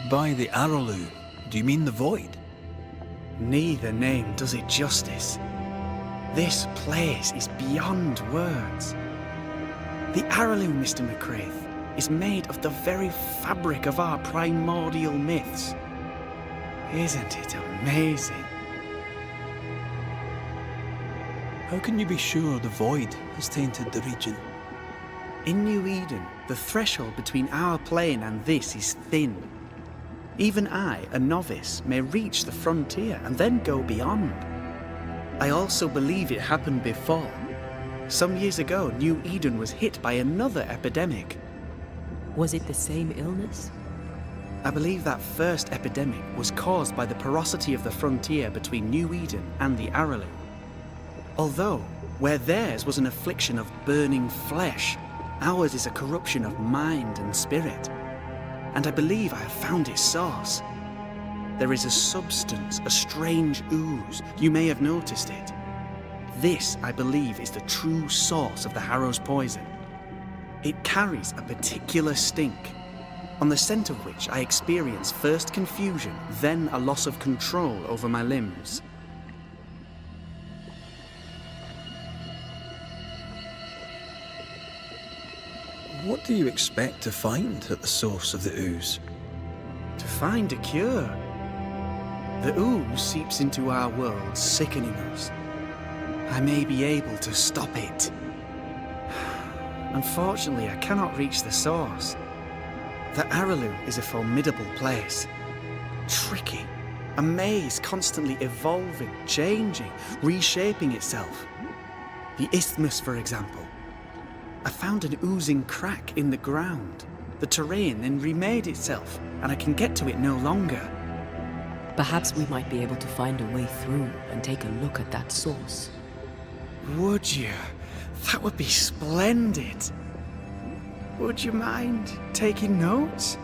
By the Araloo, do you mean the void? Neither name does it justice. This place is beyond words. The Araloo, Mr. McCraith, is made of the very fabric of our primordial myths. Isn't it amazing? How can you be sure the void has tainted the region? In New Eden, the threshold between our plane and this is thin. Even I, a novice, may reach the frontier and then go beyond. I also believe it happened before. Some years ago, New Eden was hit by another epidemic. Was it the same illness? I believe that first epidemic was caused by the porosity of the frontier between New Eden and the Araloo. Although, where theirs was an affliction of burning flesh, ours is a corruption of mind and spirit. And I believe I have found its source. There is a substance, a strange ooze. You may have noticed it. This, I believe, is the true source of the Harrow's poison. It carries a particular stink. on the scent of which I experience first confusion, then a loss of control over my limbs. What do you expect to find at the source of the ooze? To find a cure. The ooze seeps into our world, sickening us. I may be able to stop it. Unfortunately, I cannot reach the source. The Araloo is a formidable place. Tricky. A maze constantly evolving, changing, reshaping itself. The isthmus, for example. I found an oozing crack in the ground. The terrain then remade itself, and I can get to it no longer. Perhaps we might be able to find a way through and take a look at that source. Would you? That would be splendid. Would you mind taking notes?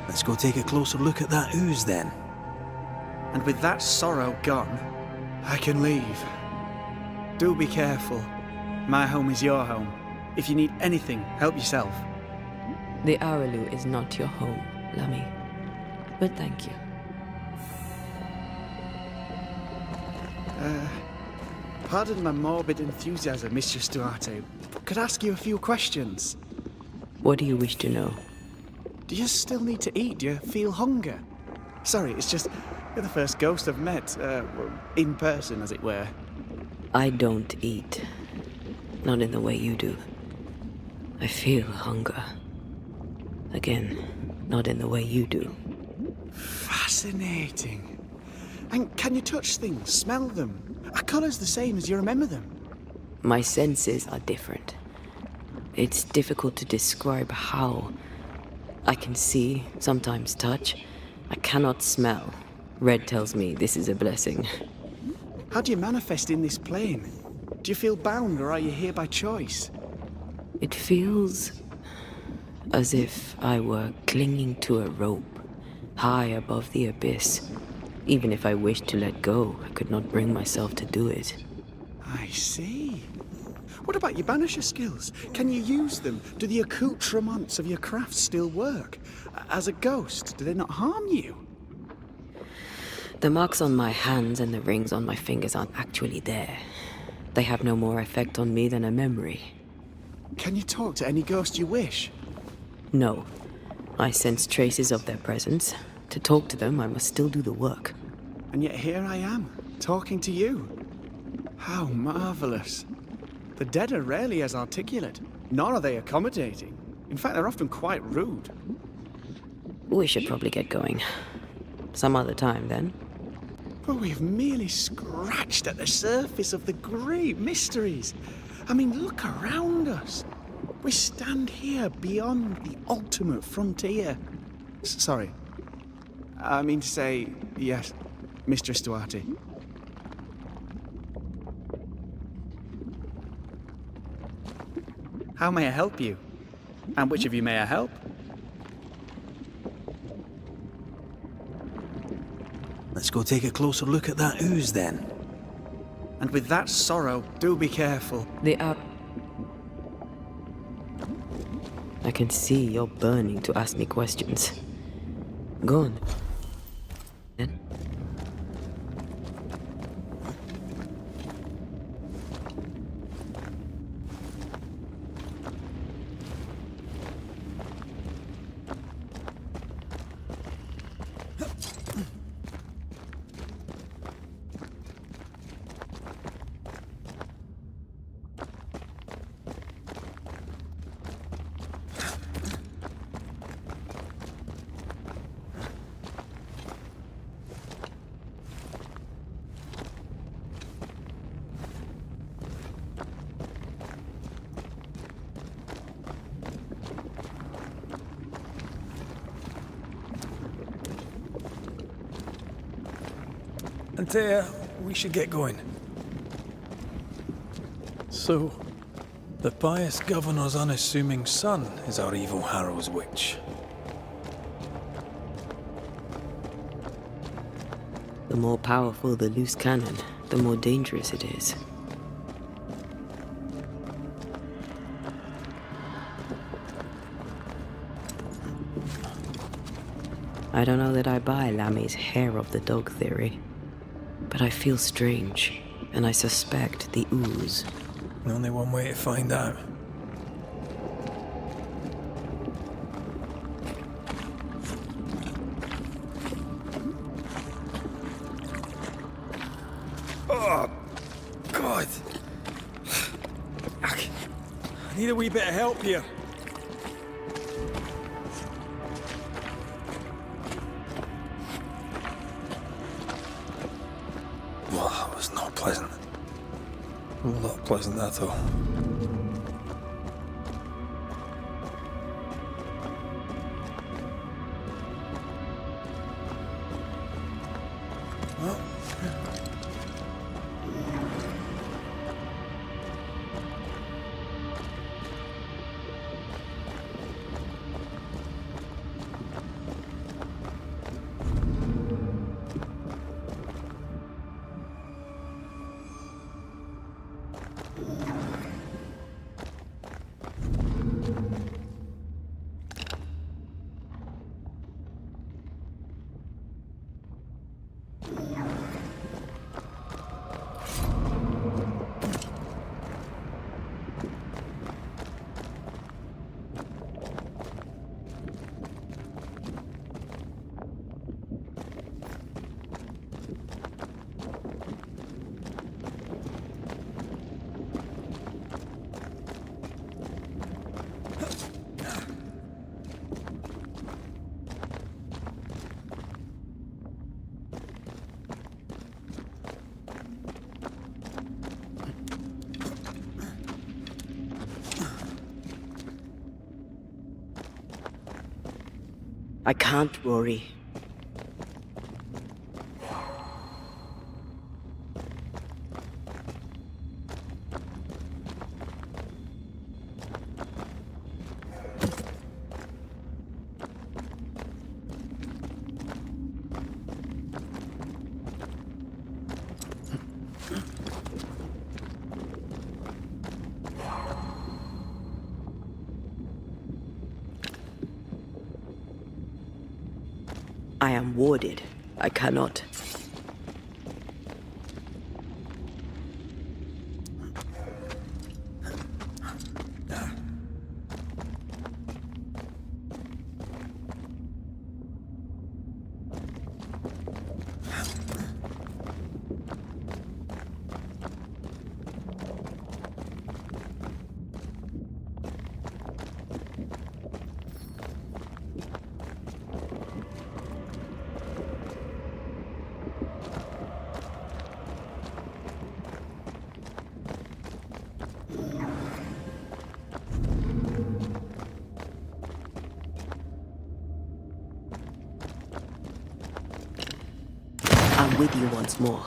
Let's go take a closer look at that ooze then. And with that sorrow gone, I can leave. Do be careful. My home is your home. If you need anything, help yourself. The Araloo is not your home, Lummy. But thank you. Pardon my morbid enthusiasm, Mistress Duarte. Could I ask you a few questions? What do you wish to know? Do you still need to eat? Do you feel hunger? Sorry, it's just you're the first ghost I've met, in person, as it were. I don't eat. Not in the way you do. I feel hunger. Again, not in the way you do. Fascinating. And can you touch things, smell them? Are colours the same as you remember them? My senses are different. It's difficult to describe how. I can see, sometimes touch. I cannot smell. Red tells me this is a blessing. How do you manifest in this plane? Do you feel bound, or are you here by choice? It feels as if I were clinging to a rope, high above the abyss. Even if I wished to let go, I could not bring myself to do it. I see. What about your Banisher skills? Can you use them? Do the accoutrements of your craft still work? As a ghost, do they not harm you? The marks on my hands and the rings on my fingers aren't actually there. They have no more effect on me than a memory. Can you talk to any ghost you wish? No. I sense traces of their presence. To talk to them, I must still do the work. And yet here I am, talking to you. How marvelous. The dead are rarely as articulate, nor are they accommodating. In fact, they're often quite rude. We should probably get going. Some other time, then. But we've merely scratched at the surface of the great mysteries. I mean, look around us. We stand here beyond the ultimate frontier. Sorry. I mean to say, yes, Mistress Duarte. How may I help you? And which of you may I help? Let's go take a closer look at that ooze then. And with that sorrow, do be careful. I can see you're burning to ask me questions. Go on. Then. Antea, we should get going. So, the pious governor's unassuming son is our evil Harrow's witch. The more powerful the loose cannon, the more dangerous it is. I don't know that I buy Lammy's hair of the dog theory, but I feel strange, and I suspect the ooze. Only one way to find out. Oh, God. I need a wee bit of help here. Well, that was not pleasant. Well, not pleasant at all. Well, I can't worry. I am warded. I cannot. I'm with you once more.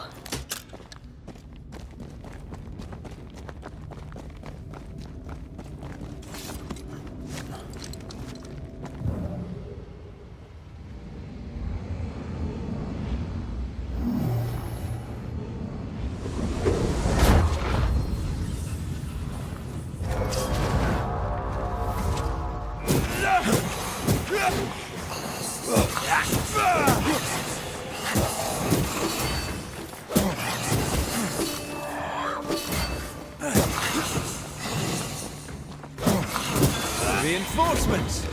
Reinforcements!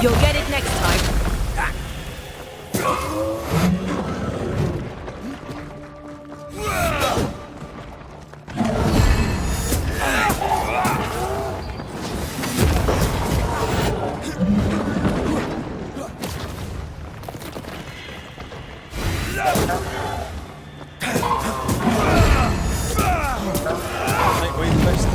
You'll get it next time. I think we missed it.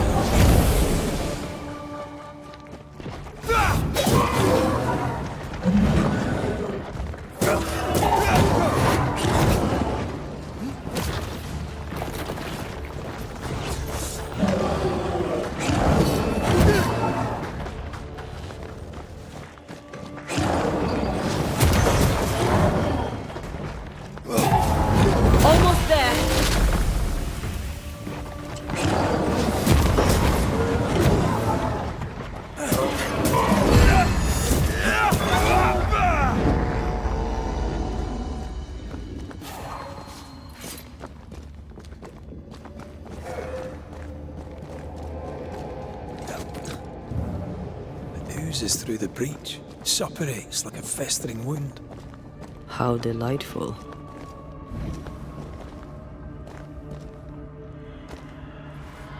oozes through the breach, suppurates like a festering wound. How delightful.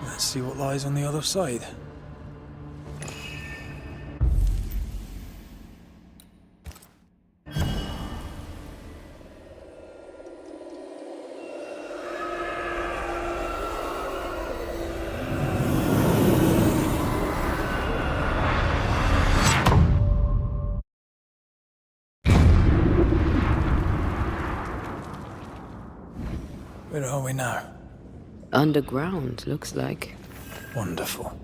Let's see what lies on the other side. Where are we now? Underground, looks like. Wonderful.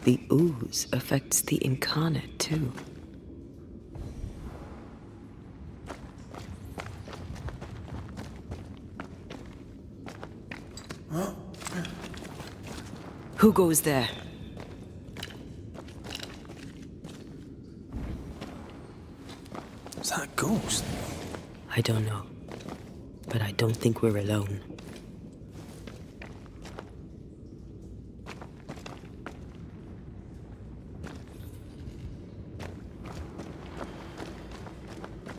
The ooze affects the incarnate, too. Who goes there? Is that a ghost? I don't know. But I don't think we're alone.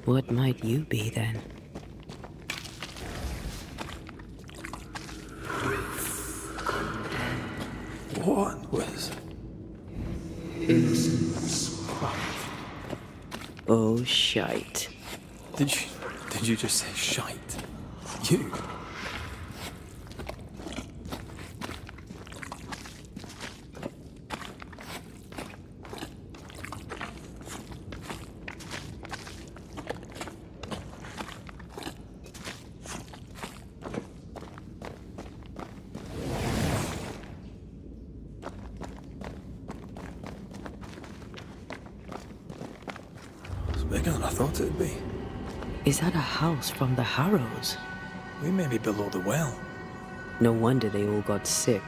What might you be then? What was... Oh, shite. Did you just say shite? You? It's bigger than I thought it'd be. Is that a house from the Harrows? We may be below the well. No wonder they all got sick.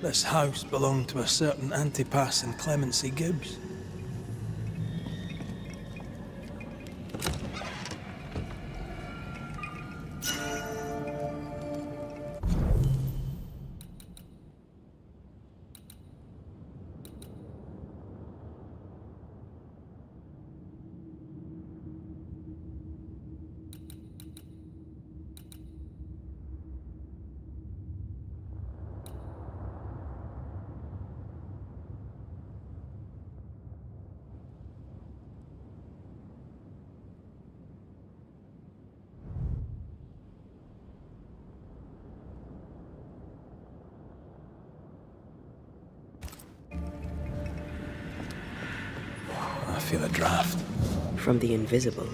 This house belonged to a certain Antipas and Clemency Gibbs. I feel a draft. From the invisible.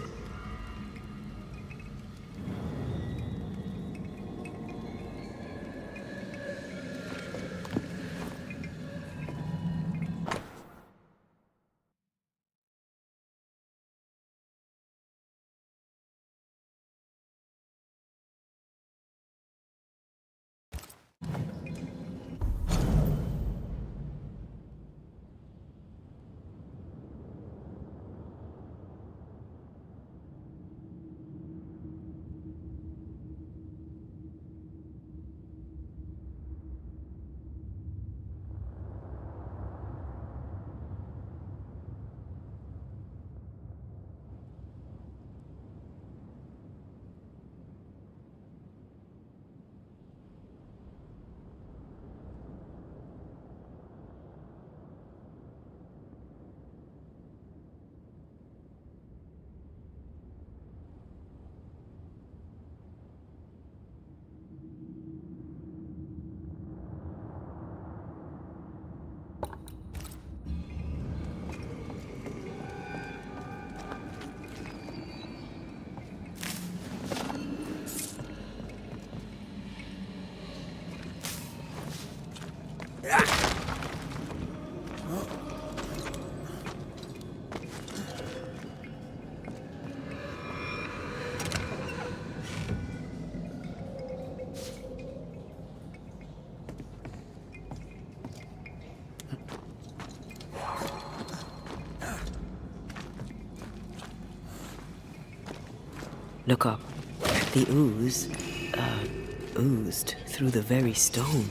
Look up. The ooze, oozed through the very stone.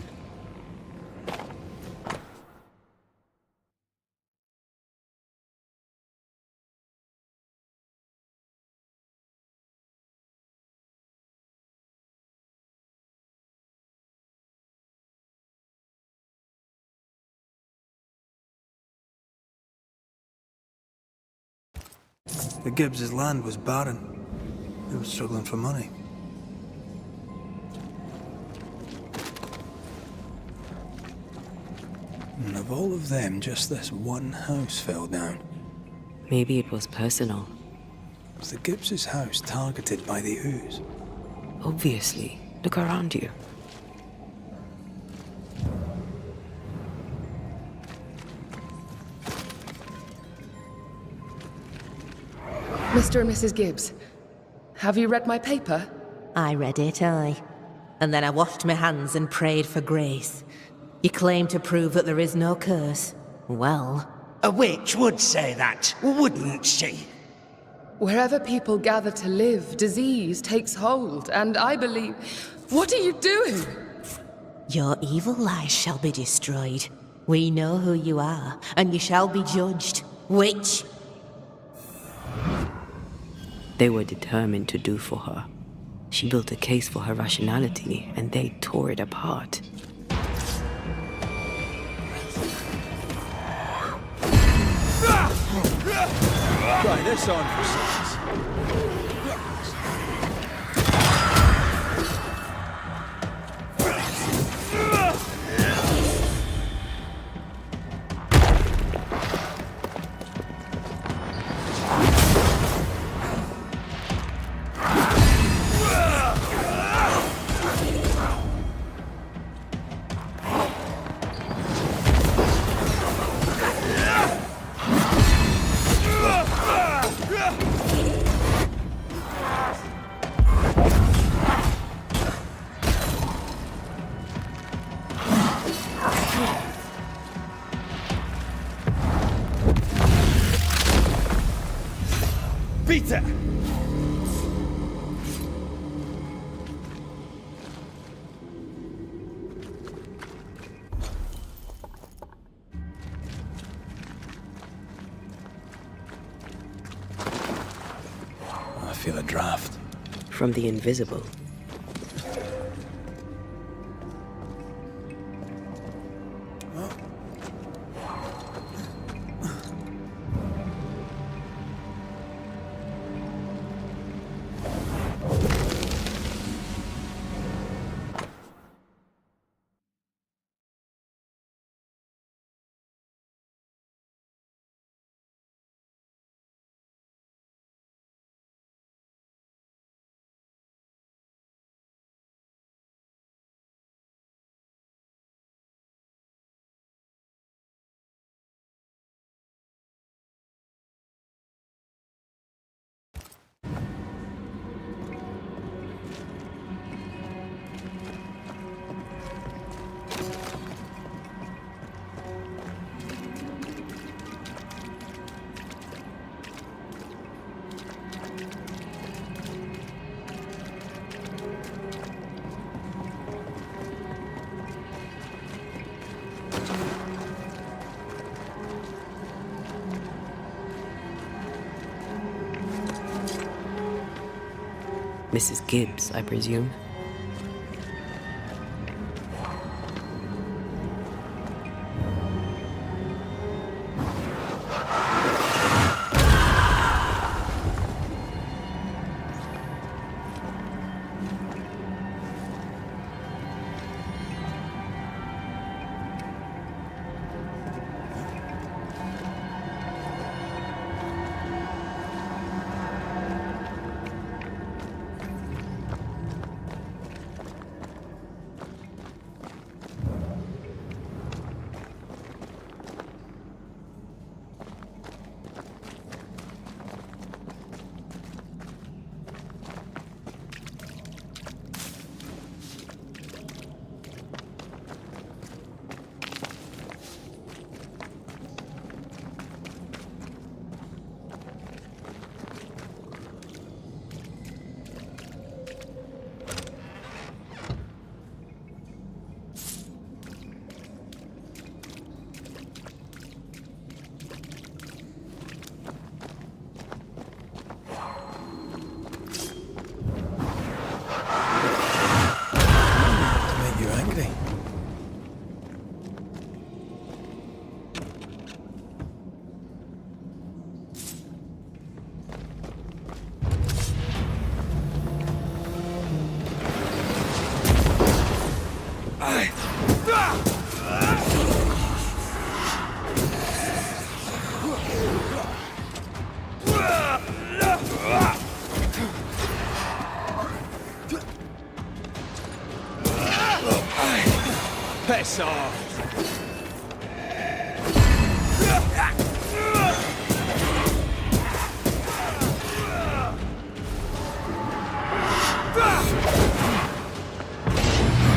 The Gibbs' land was barren. They were struggling for money. And of all of them, just this one house fell down. Maybe it was personal. Was the Gibbs' house targeted by the ooze? Obviously. Look around you. Mr. and Mrs. Gibbs, have you read my paper? I read it, aye. And then I washed my hands and prayed for grace. You claim to prove that there is no curse. Well, A witch would say that, wouldn't she? Wherever people gather to live, disease takes hold, and I believe... What are you doing? your evil lies shall be destroyed. We know who you are, and you shall be judged. Witch! They were determined to do for her. She built a case for her rationality, and they tore it apart. Try this on for size. Peter! I feel a draft. From the invisible. Mrs. Gibbs, I presume. Piss off!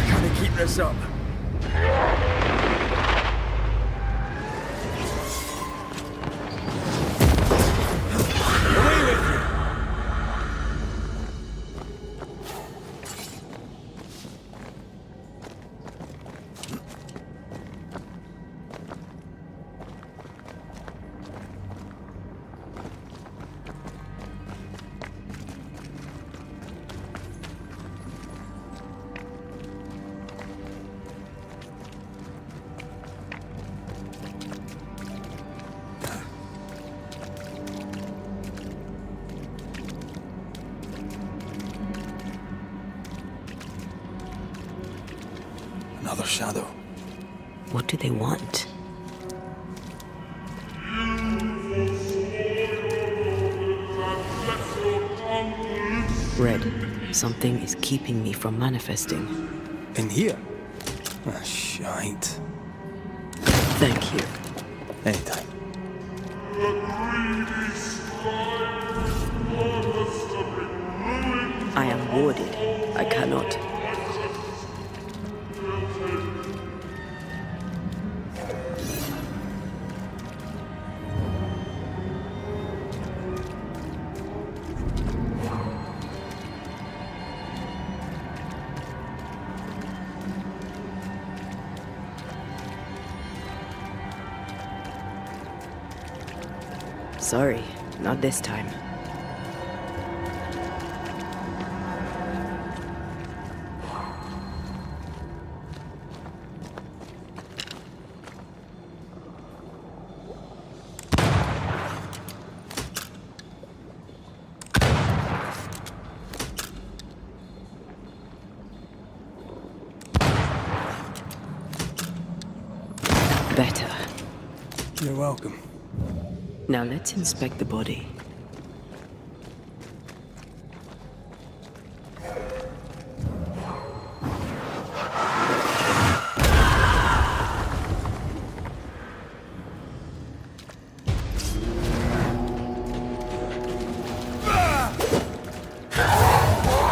Can I keep this up? Away with you! Another shadow. What do they want? Red, something is keeping me from manifesting. In here? Ah, shite. Thank you. Anytime. I am warded. I cannot. Sorry, not this time. Better. You're welcome. Now let's inspect the body.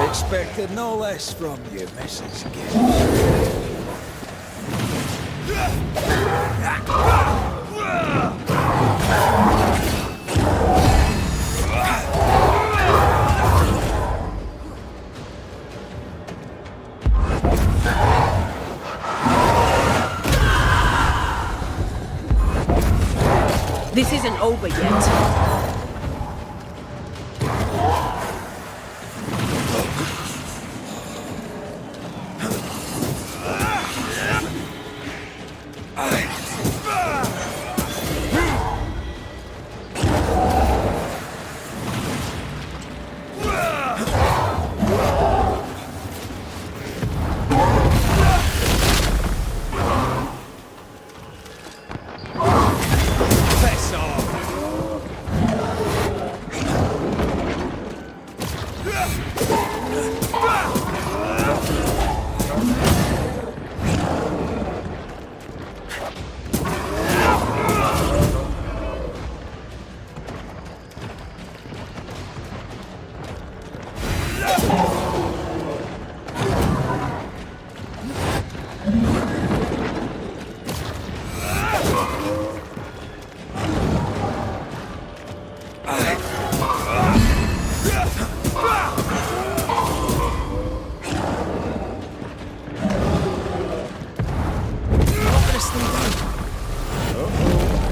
Expected no less from you, Mrs. Gibbs. This isn't over yet.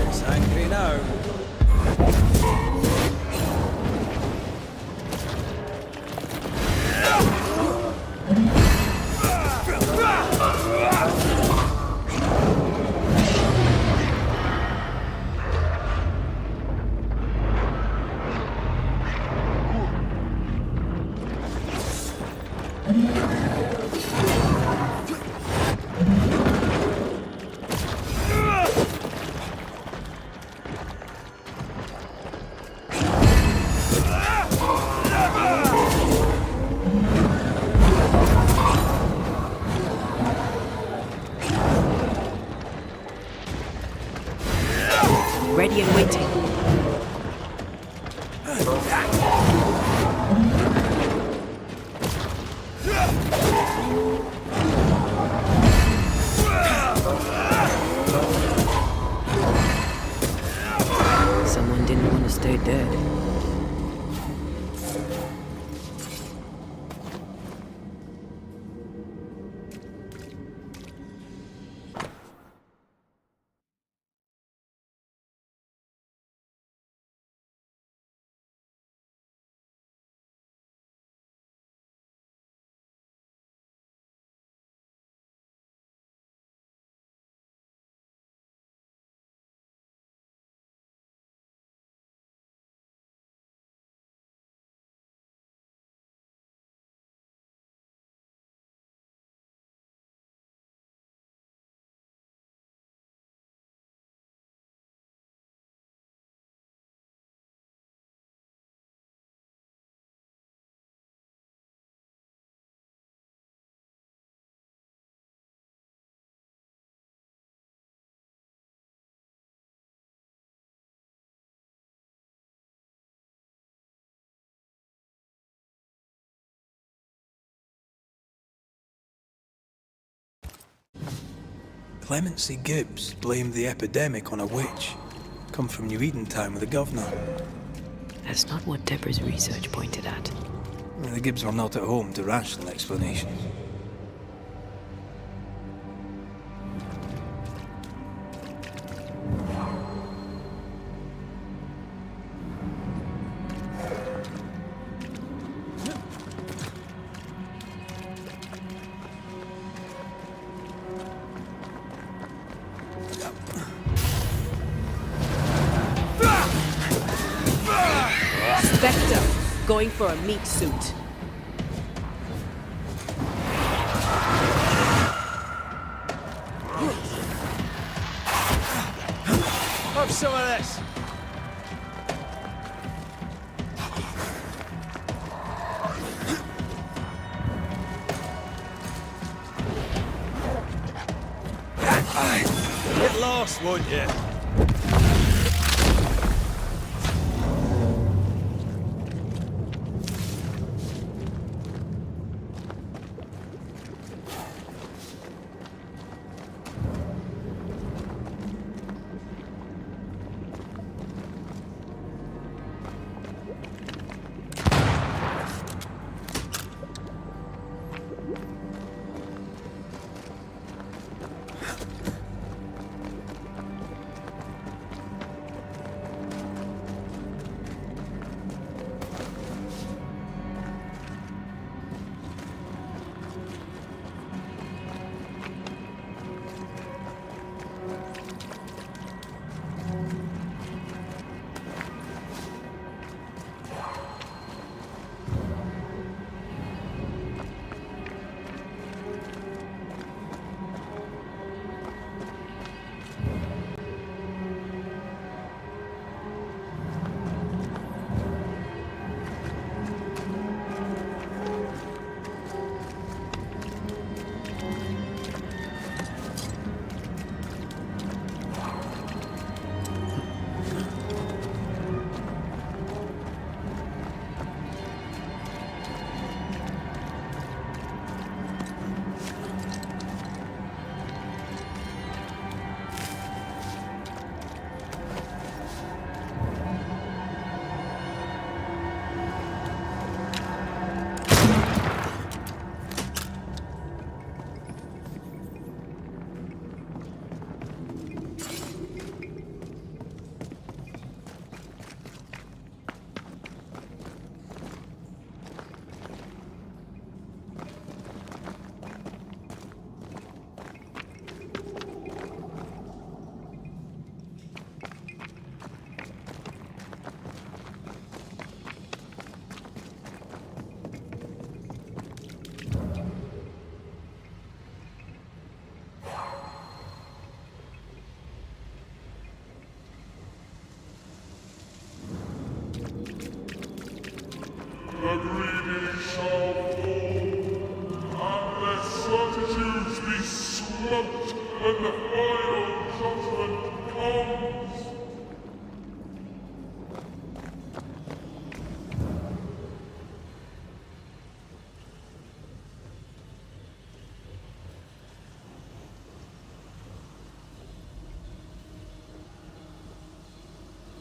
It's angry now. Ready and waiting. Someone didn't want to stay dead. Clemency Gibbs blamed the epidemic on a witch. Come from New Eden Town with the governor. That's not what Deborah's research pointed at. The Gibbs were not at home to rational explanations. Spectre, going for a meat suit. Have some of this. Get lost, won't you? The greedy shall fall, and their certitudes be smoked when the final judgment comes.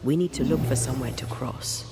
We need to look for somewhere to cross.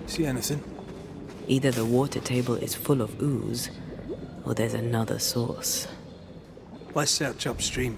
See anything? Either the water table is full of ooze, or there's another source. Let's search upstream.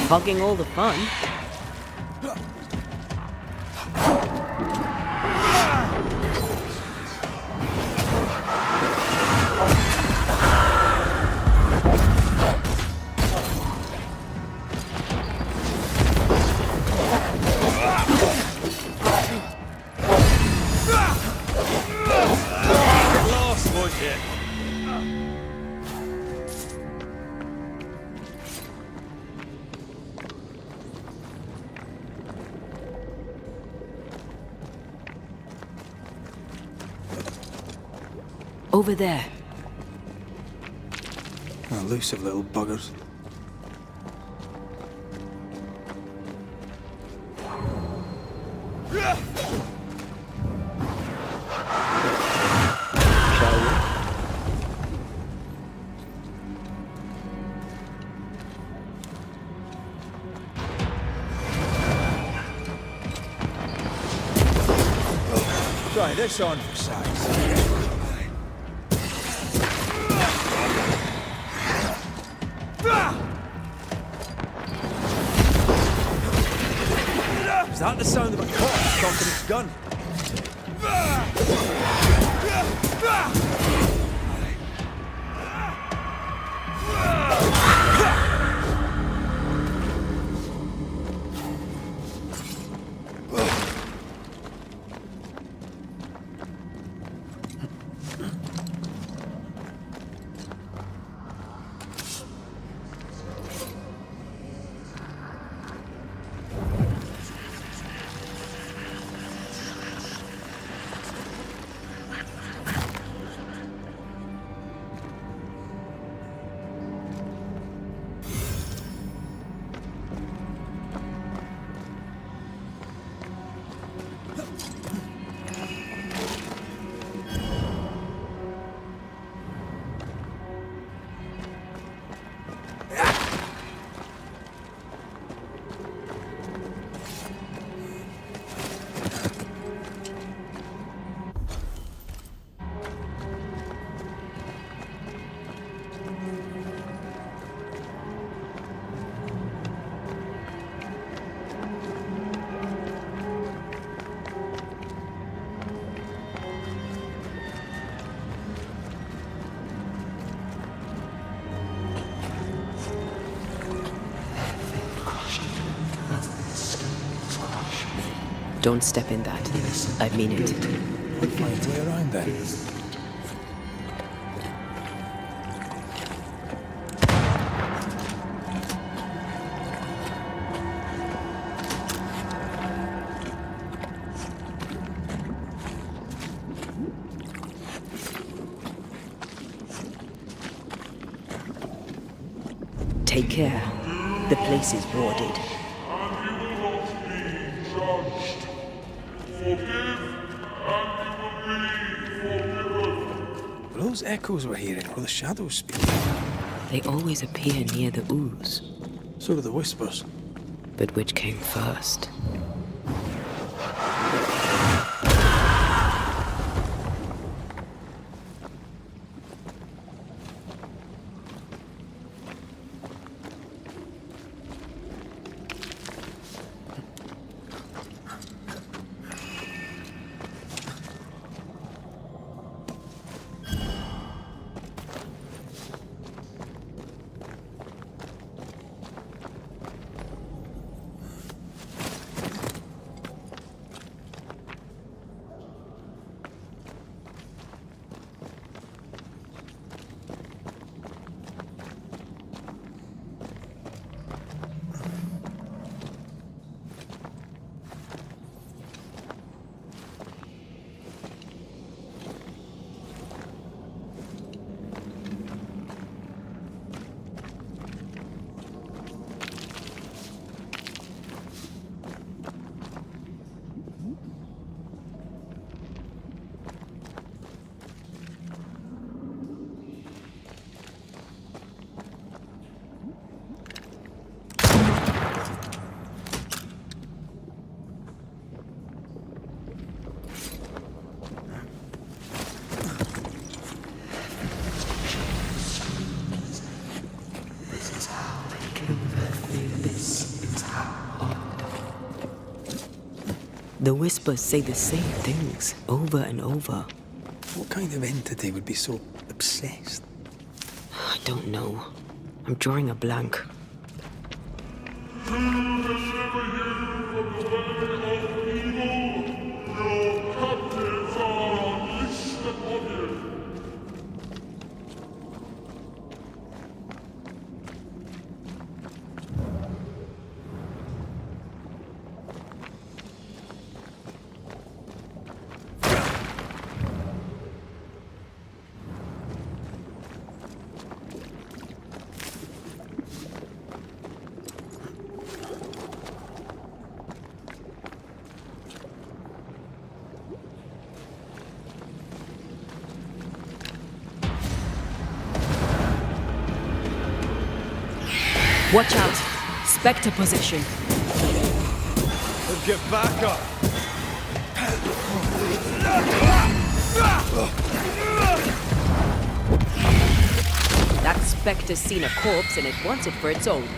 Hogging all the fun. Lost, was it? Over there. Elusive little buggers. Shall we? Try this on for size. Is that the sound of a corpse cocking its gun? Don't step in that. I mean it. We'll find a way around then. Take care. The place is warded. Were those echoes we're hearing, or the shadows speaking? They always appear near the ooze. So do the whispers. But which came first? The whispers say the same things over and over. What kind of entity would be so obsessed? I don't know. I'm drawing a blank. To deliver you from the way of evil, your captives are unleashed upon you. Watch out! Spectre possession. Get back up! That spectre's seen a corpse and it wants it for its own.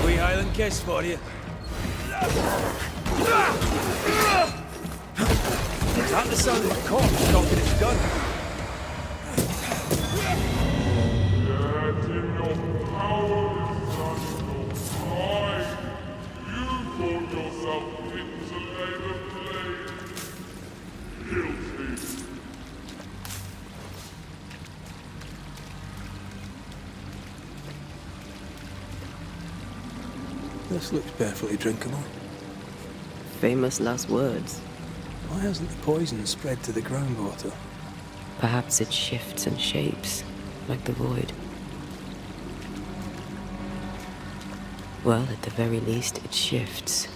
Wee Highland kiss for you. Is that the sound of a corpse cocking its gun? Yet in your powerless mind, you called yourself into labor play. Guilty. This looks perfectly drinkable. Famous last words. Why hasn't the poison spread to the groundwater? Perhaps it shifts and shapes, like the void. Well, at the very least, it shifts.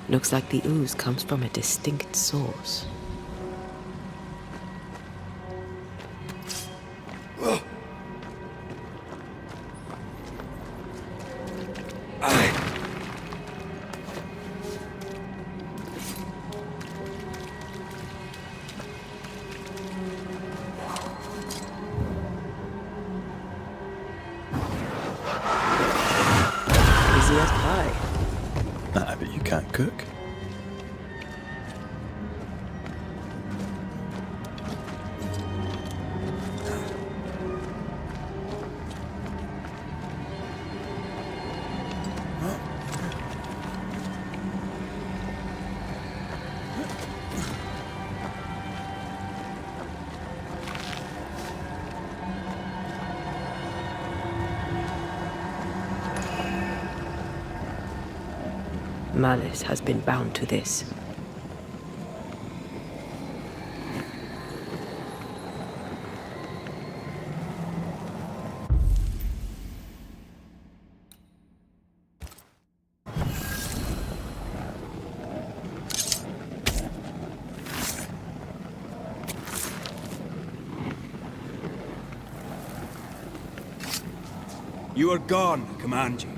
Looks like the ooze comes from a distinct source. I bet you can't cook. Malice has been bound to this. You are gone, I command you.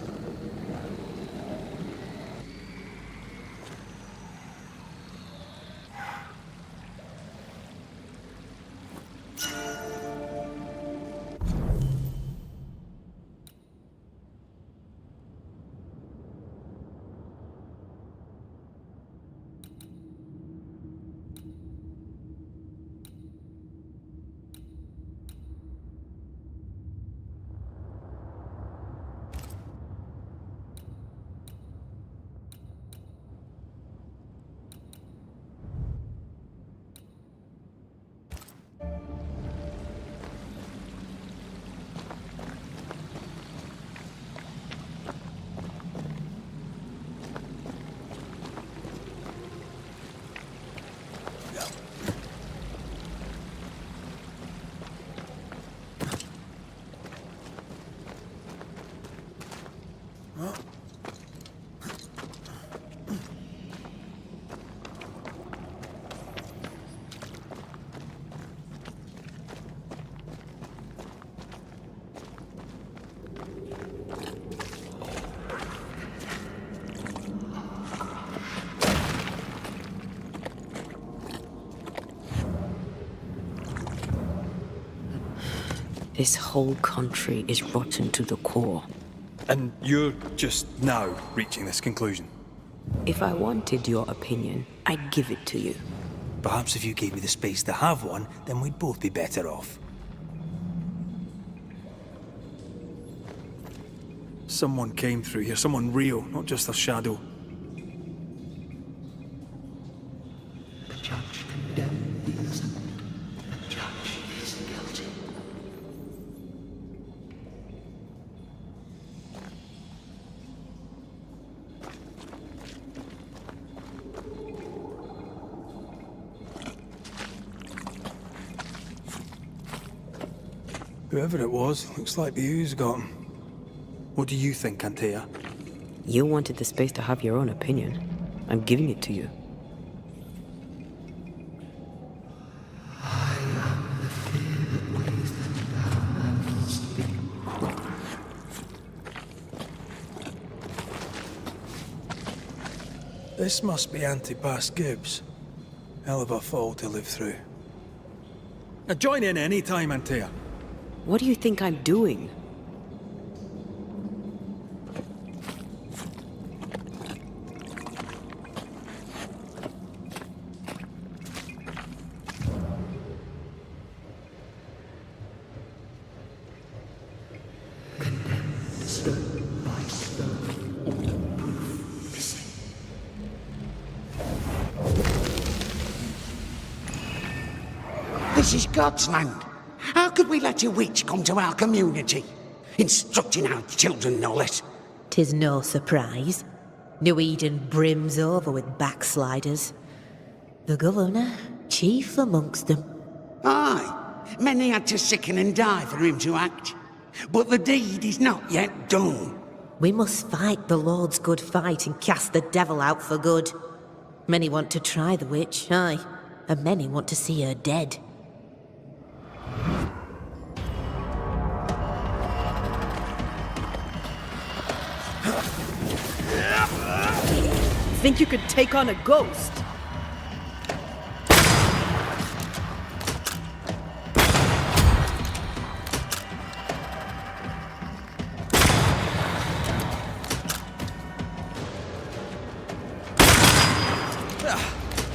This whole country is rotten to the core. And you're just now reaching this conclusion? If I wanted your opinion, I'd give it to you. Perhaps if you gave me the space to have one, then we'd both be better off. Someone came through here, someone real, not just a shadow. The judge condemned the innocent. The judge is guilty. Whoever it was, looks like the ooze got him. What do you think, Antea? You wanted the space to have your own opinion. I'm giving it to you. This must be Antipas Gibbs. Hell of a fall to live through. Now join in any time, Antea. What do you think I'm doing? This is God's land. How could we let a witch come to our community? Instructing our children, no less. 'Tis no surprise. New Eden brims over with backsliders. The governor, chief amongst them. Aye, many had to sicken and die for him to act. But the deed is not yet done. We must fight the Lord's good fight and cast the devil out for good. Many want to try the witch, aye, and many want to see her dead. Think you could take on a ghost?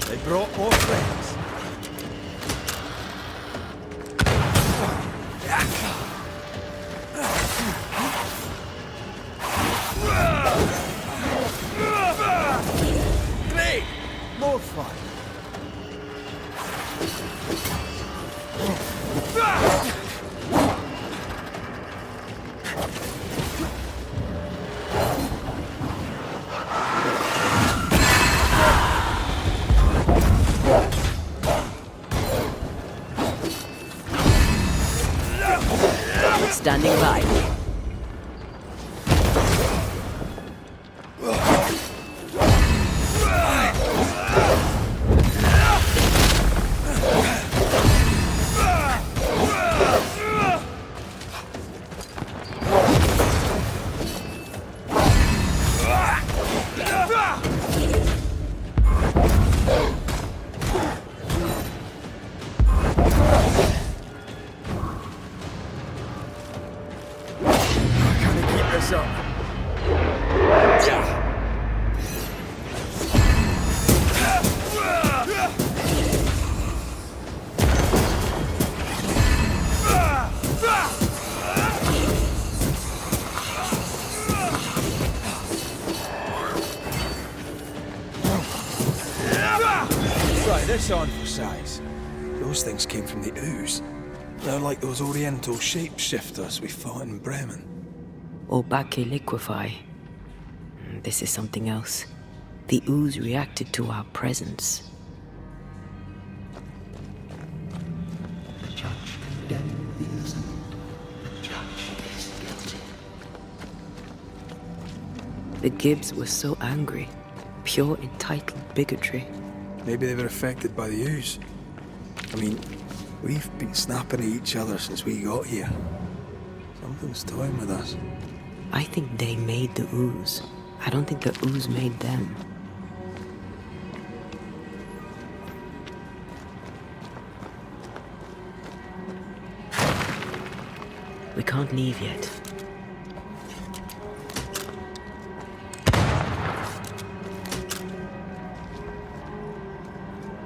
They brought more friends. Great! More fun. Standing by. Try this on for size. Those things came from the ooze. They're like those oriental shapeshifters we fought in Bremen. Obake liquefy. This is something else. The ooze reacted to our presence. The judge condemned the innocent. The judge is guilty. The Gibbs were so angry. Pure entitled bigotry. Maybe they were affected by the ooze. I mean, we've been snapping at each other since we got here. Something's toying with us. I think they made the ooze. I don't think the ooze made them. We can't leave yet.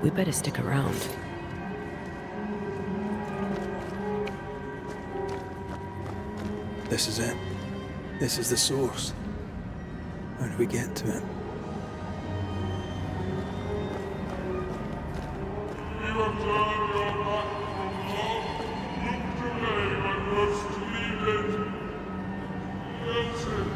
We better stick around. This is it. This is the source. How do we get to it? You have turned your back from love, looked away when first needed. That's it.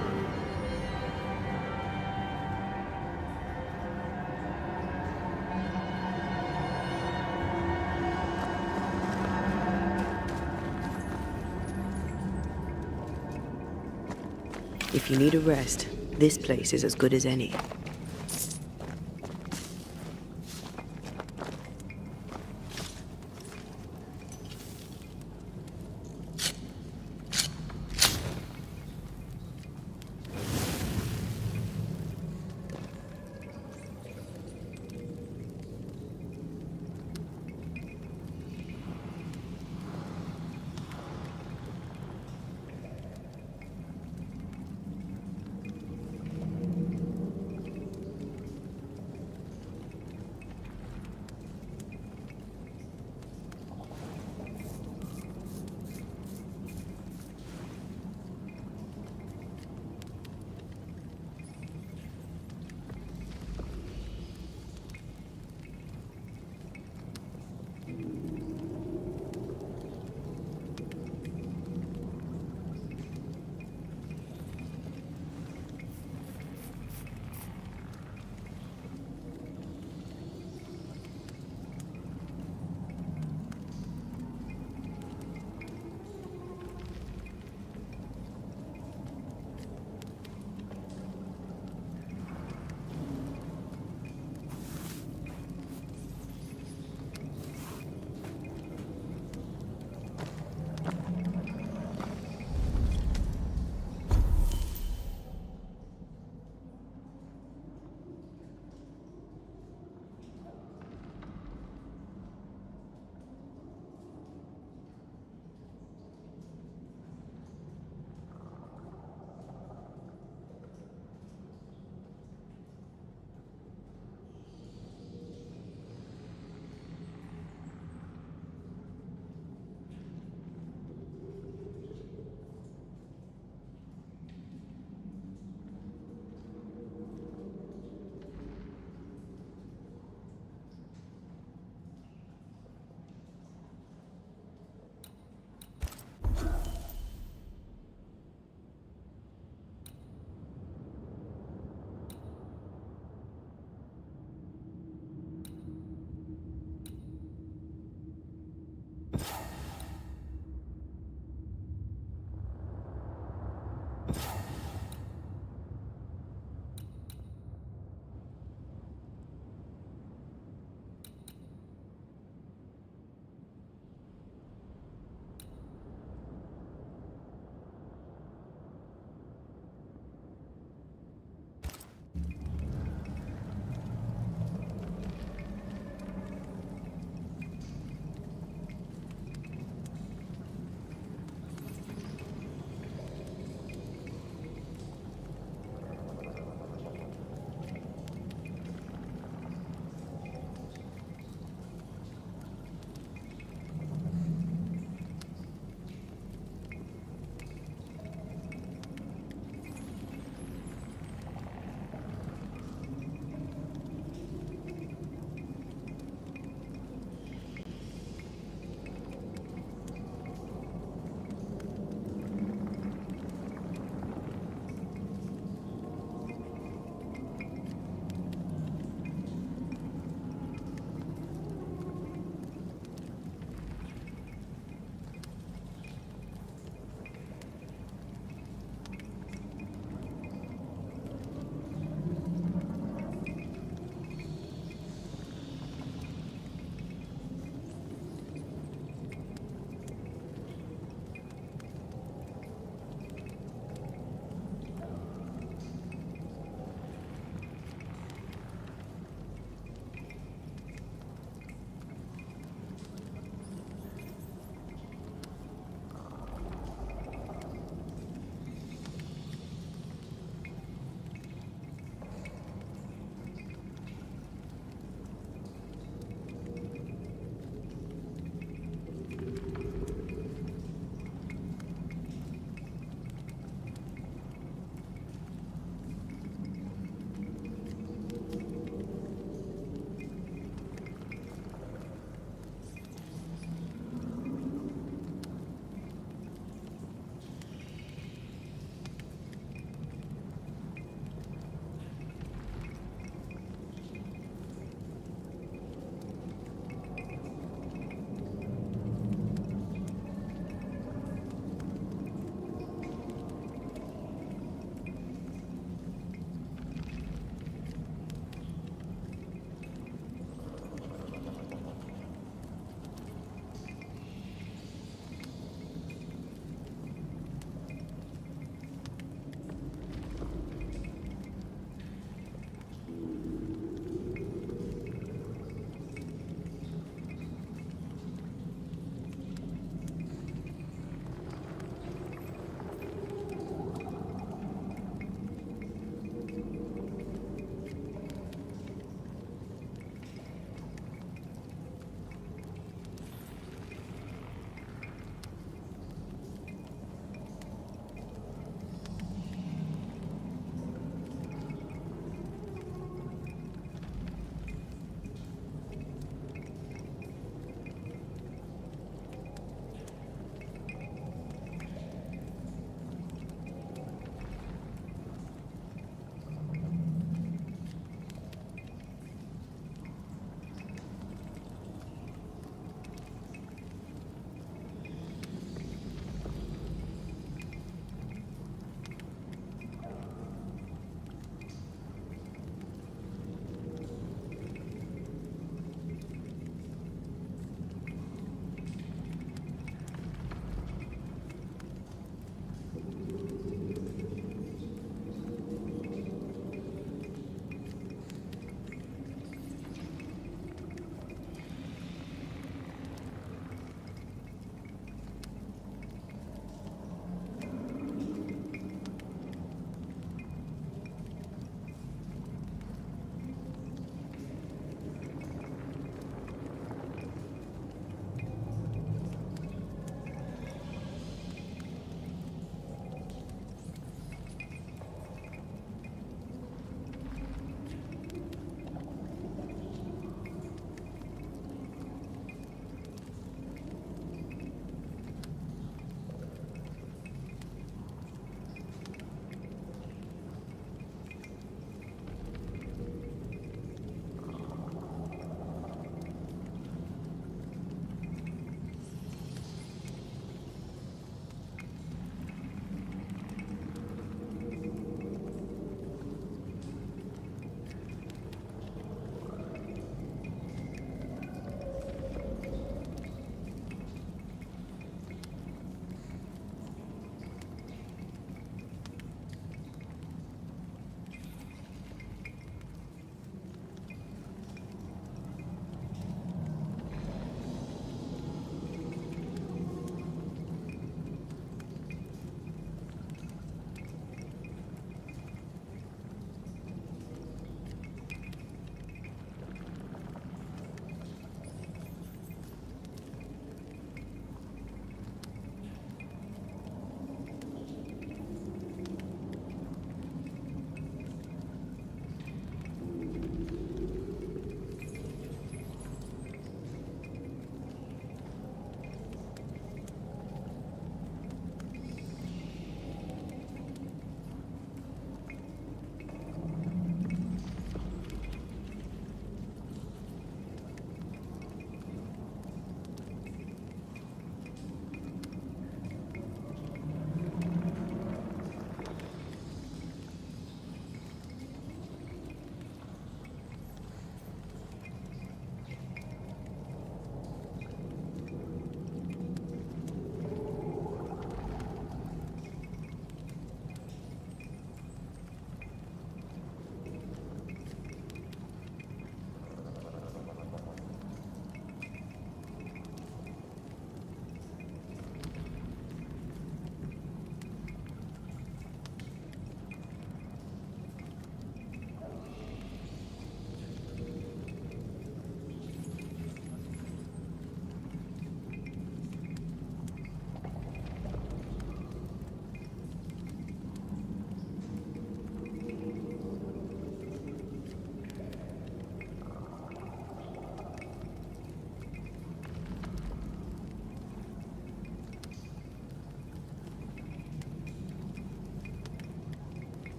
If you need a rest, this place is as good as any.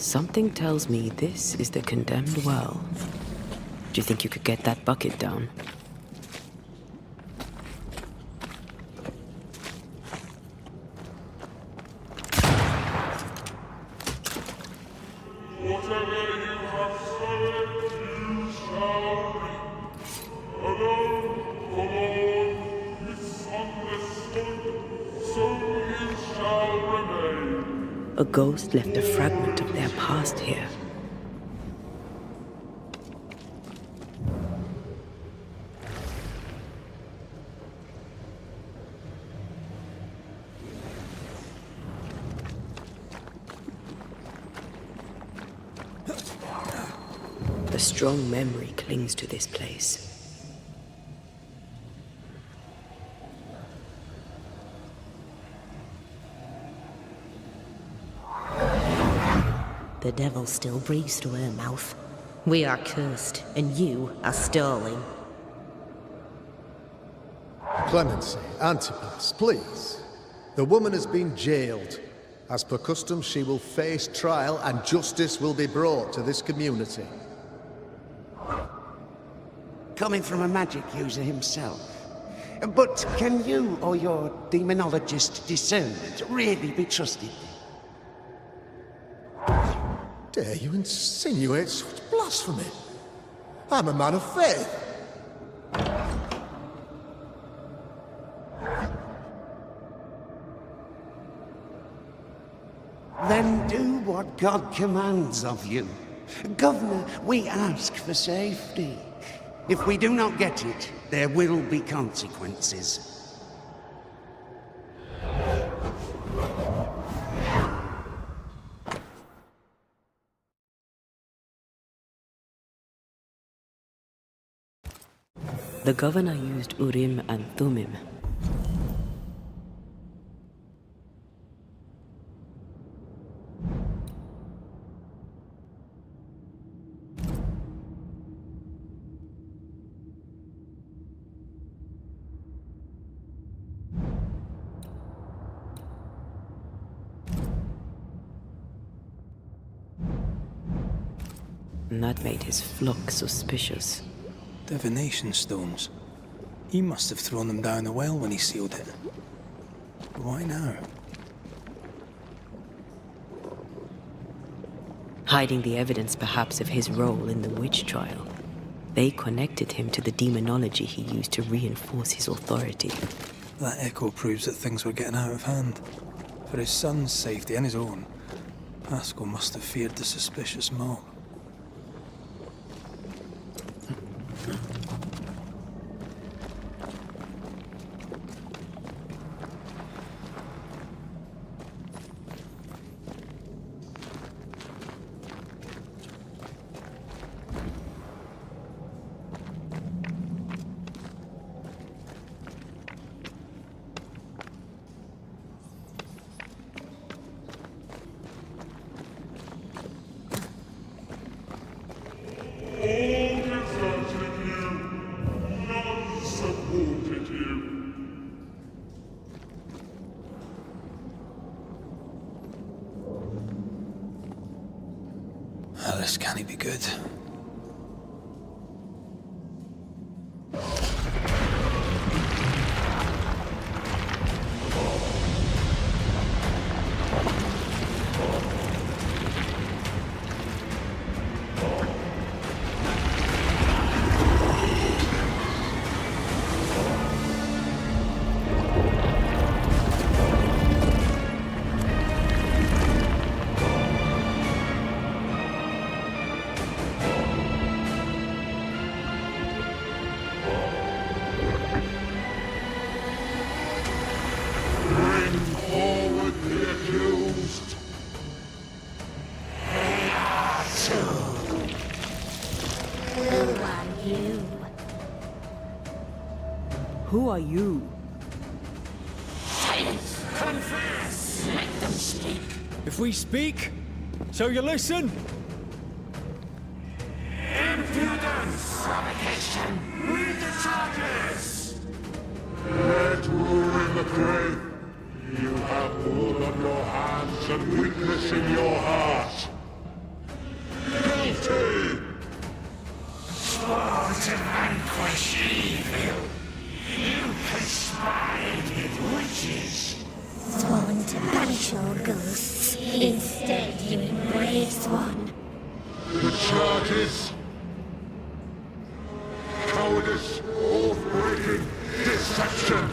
Something tells me this is the condemned well. Do you think you could get that bucket down? Whatever you have sown, you shall reap. Alone, forlorn, misunderstood, so you shall remain. A ghost left a fragment of their past here. A strong memory clings to this place. The devil still breathes through her mouth. We are cursed, and you are stalling. Clemency, Antipas, please. The woman has been jailed. As per custom, she will face trial and justice will be brought to this community. Coming from a magic user himself. But can you or your demonologist discernment really be trusted? Dare you insinuate such blasphemy? I'm a man of faith. Then do what God commands of you. Governor, we ask for safety. If we do not get it, there will be consequences. The governor used Urim and Thummim. And that made his flock suspicious. Divination stones. He must have thrown them down the well when he sealed it. Why now? Hiding the evidence perhaps of his role in the witch trial. They connected him to the demonology he used to reinforce his authority. That echo proves that things were getting out of hand. For his son's safety and his own, Pascal must have feared the suspicious mob. This can't be good. Who are you? Confess! Let them speak! If we speak, shall you listen? Impudence! Provocation! Read the charges! Let rule in the grave. You have blood on your hands and weakness in your heart. fight your ghosts. Instead, you embrace one. The charges. Cowardice, oath-breaking, deception.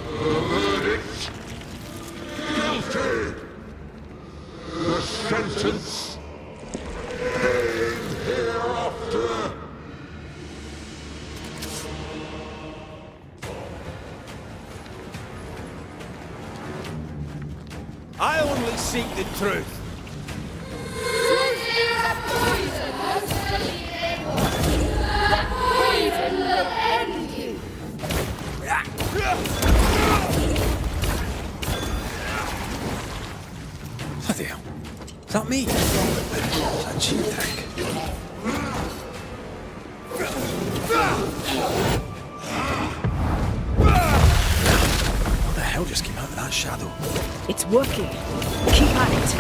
The verdict. Guilty. The sentence. Pain hereafter. I only seek the truth. Bloody hell. Is that me? Is that cheap tank? What the hell just came out of that shadow? It's working. Keep at it.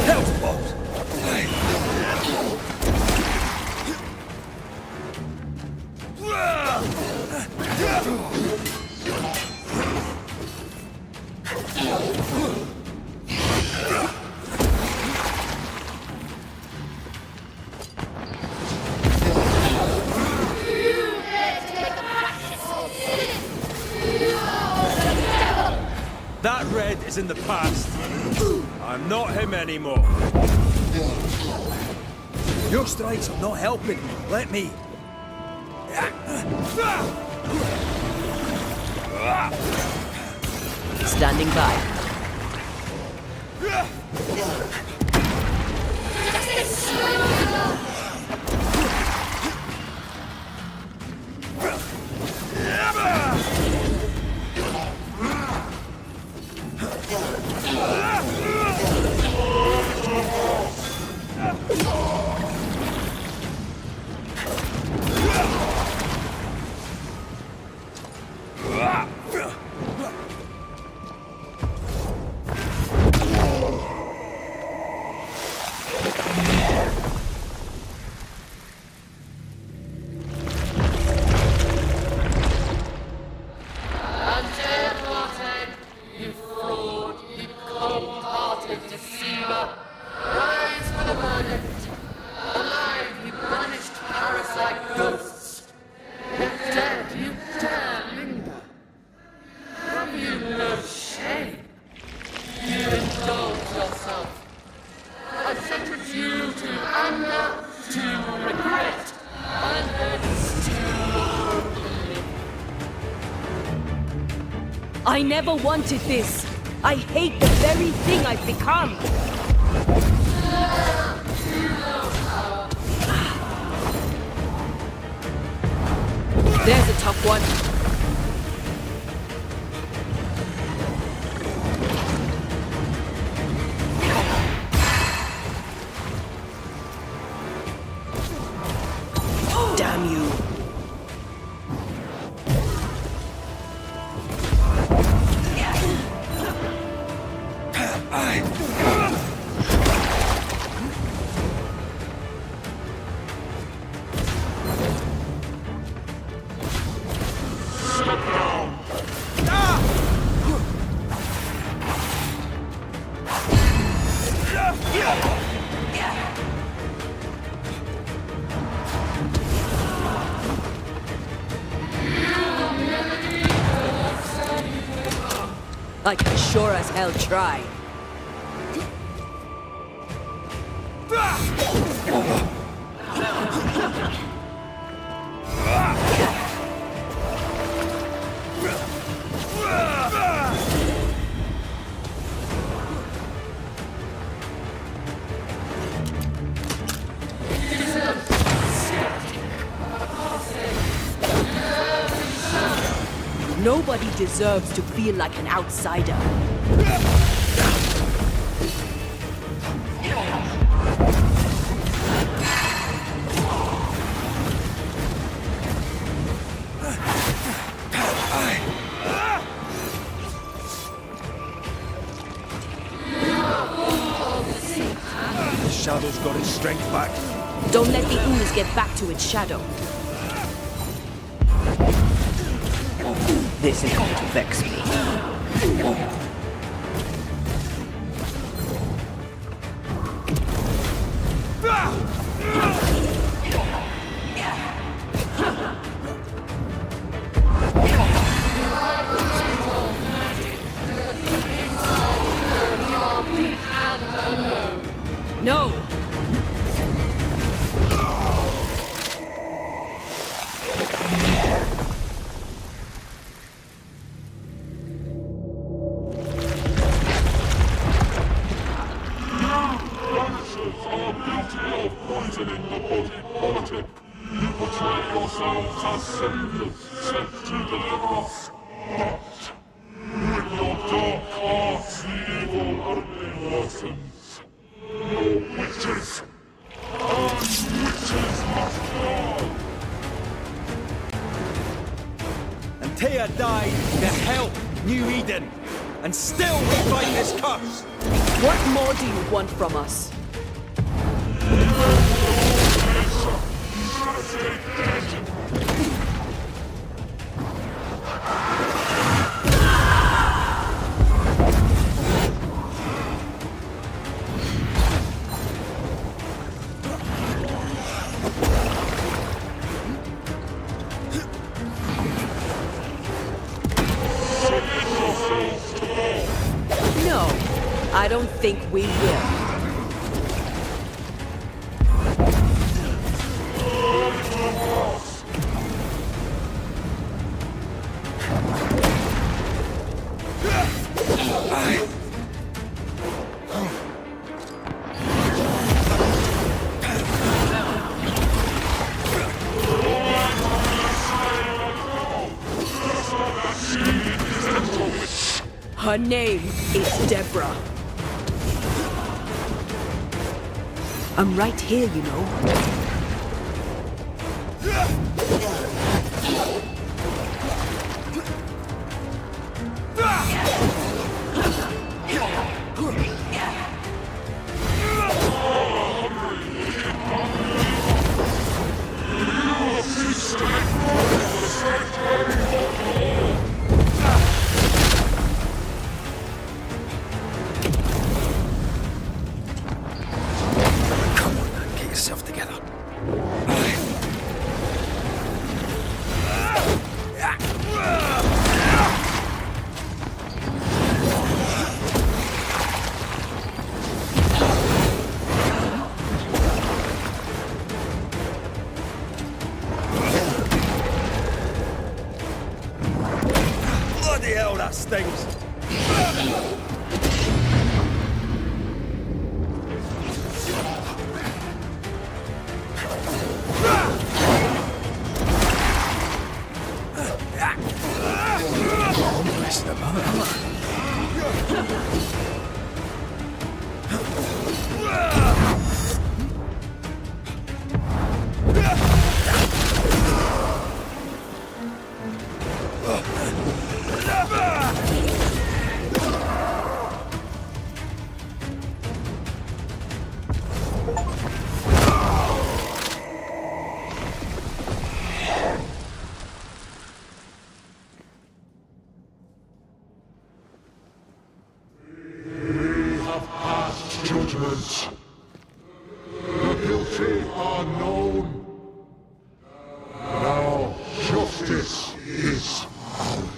Hell's balls! That red is in the past. I'm not him anymore. Your strikes are not helping. Let me. Standing by. I never wanted this. I hate the very thing I've become. There's a tough one. Damn you. I can sure as hell try. Nobody deserves to feel like an outsider. The shadow's got its strength back. Don't let the ooze get back to its shadow. This is going to vex me. No! Banishers are guilty of poisoning the body politic. You portray yourselves as saviors sent to deliver us. But with your dark arts, the evil only worsens. Your witches. And witches must die. And Taya died to help New Eden. And still we fight this curse! What more do you want from us? No, I don't think we will. Her name is Deborah. I'm right here, you know. Bloody hell, that stings! Judgment. The guilty are known. Now justice is ours.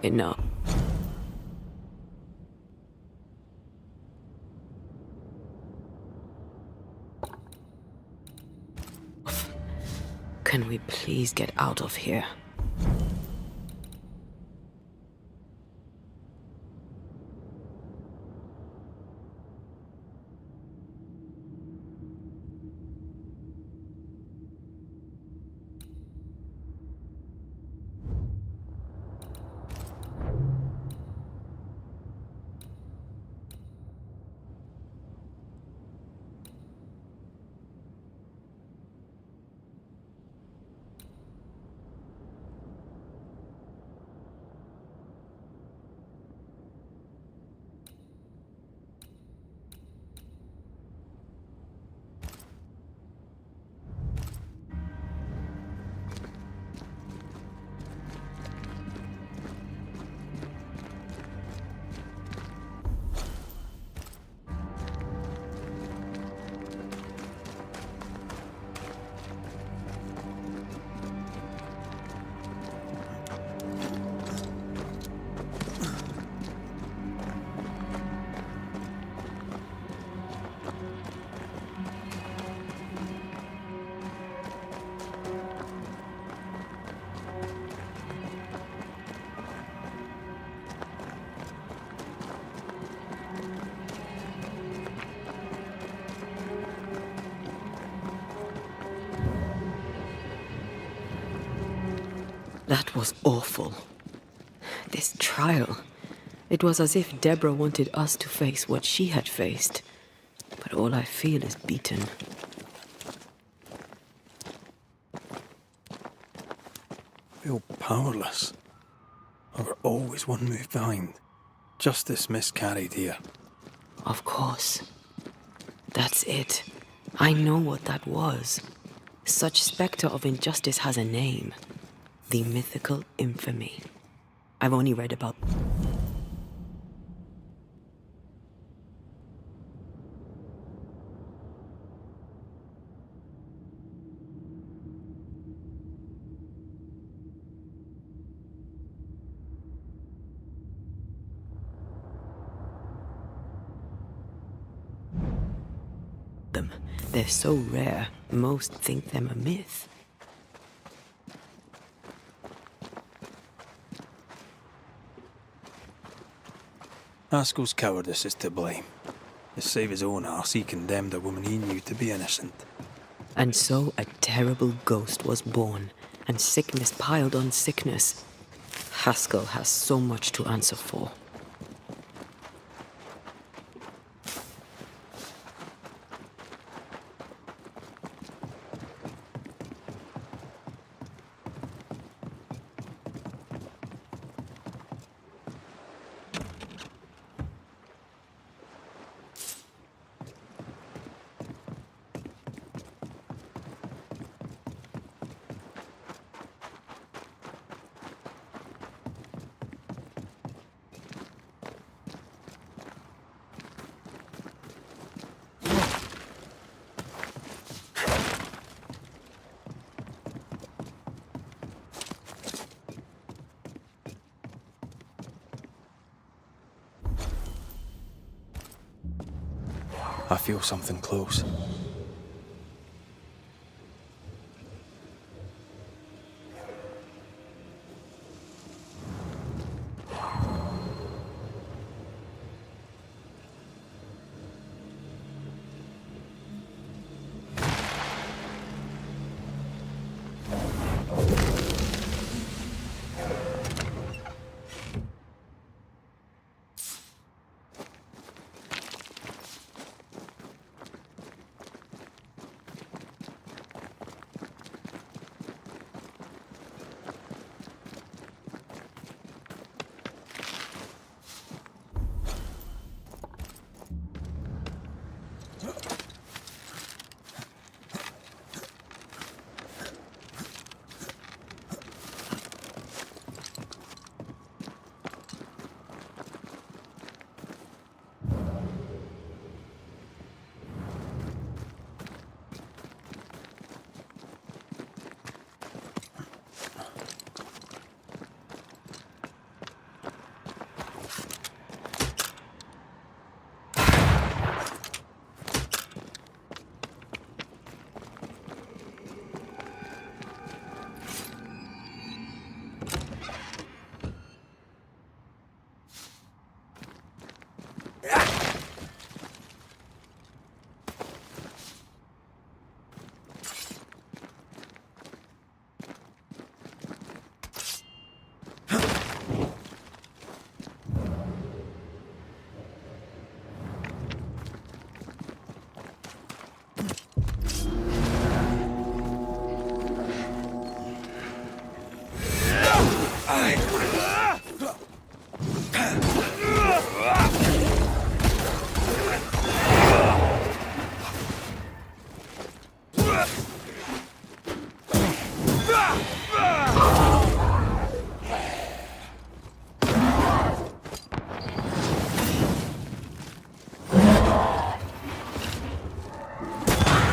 Enough. Can we please get out of here? That was awful. This trial. It was as if Deborah wanted us to face what she had faced. But all I feel is beaten. I feel powerless. I were always one move behind. Justice miscarried here. Of course. That's it. I know what that was. Such spectre of injustice has a name. The mythical infamy. I've only read about... them. They're so rare, most think them a myth. Haskell's cowardice is to blame. To save his own arse, he condemned a woman he knew to be innocent. And so a terrible ghost was born, and sickness piled on sickness. Haskell has so much to answer for. I feel something close.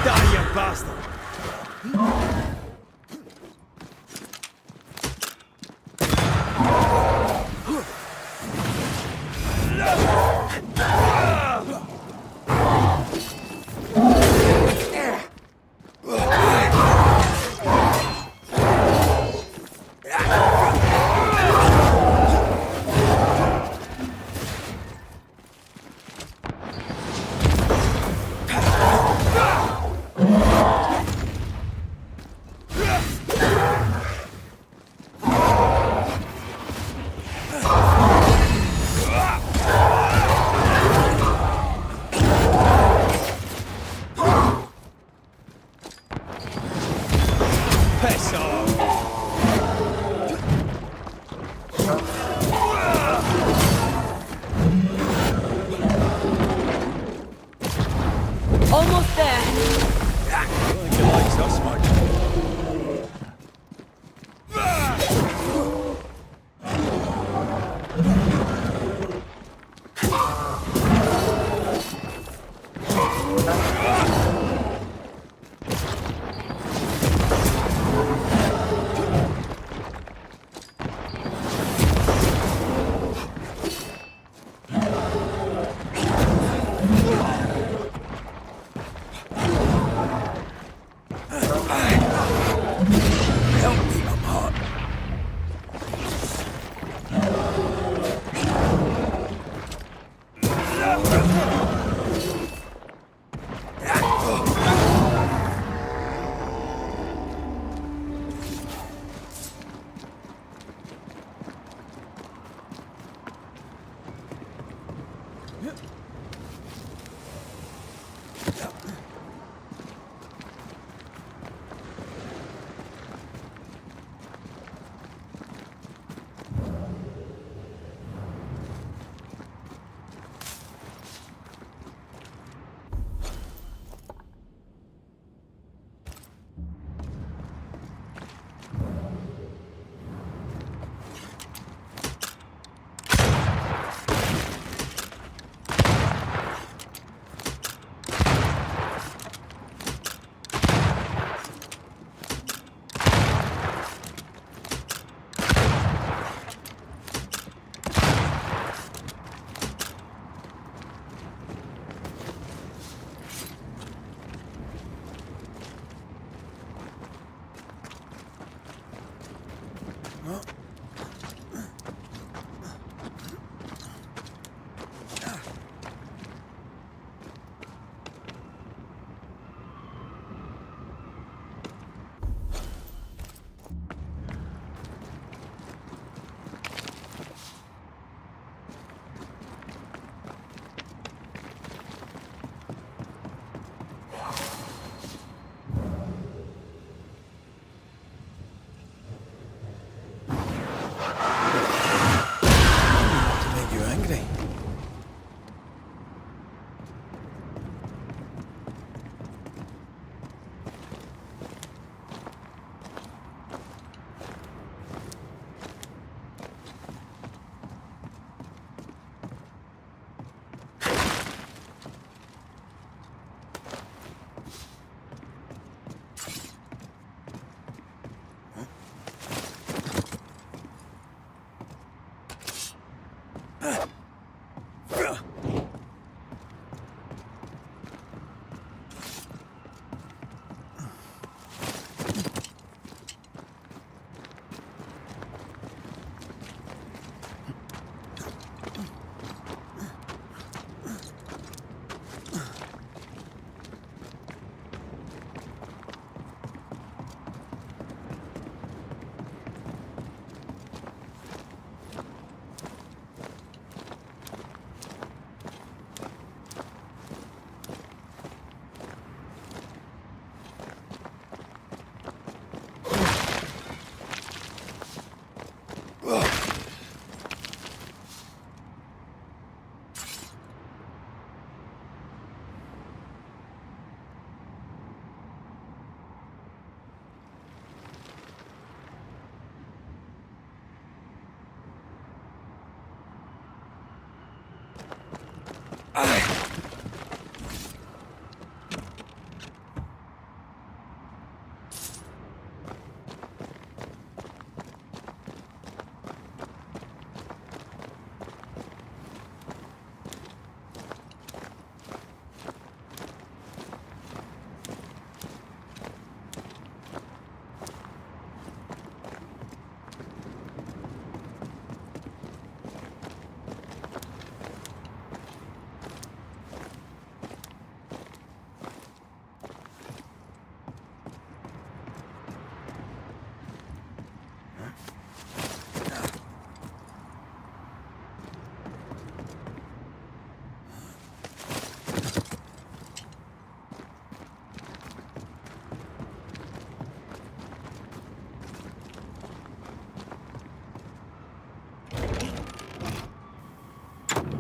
Die, you bastard! Almost there. I don't think he likes us much.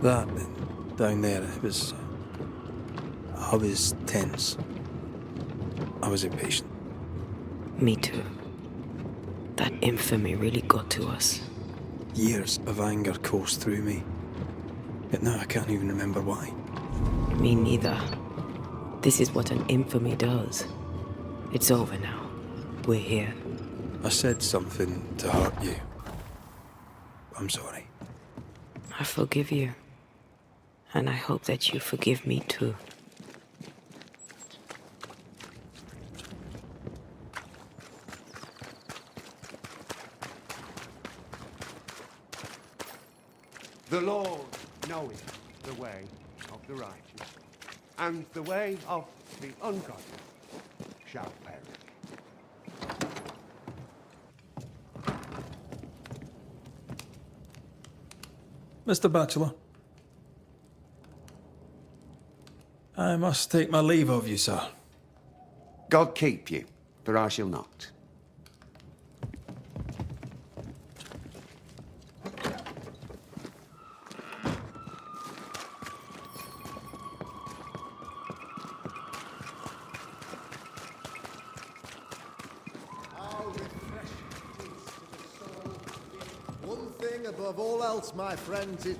That, down there, I was tense. I was impatient. Me too. That infamy really got to us. Years of anger coursed through me. Yet now I can't even remember why. Me neither. This is what an infamy does. It's over now. We're here. I said something to hurt you. I'm sorry. I forgive you. And I hope that you forgive me too. The Lord knoweth the way of the righteous, and the way of the ungodly shall perish. Mr. Bachelor, I must take my leave of you, sir. God keep you, for I shall not. One thing above all else, my friends, is...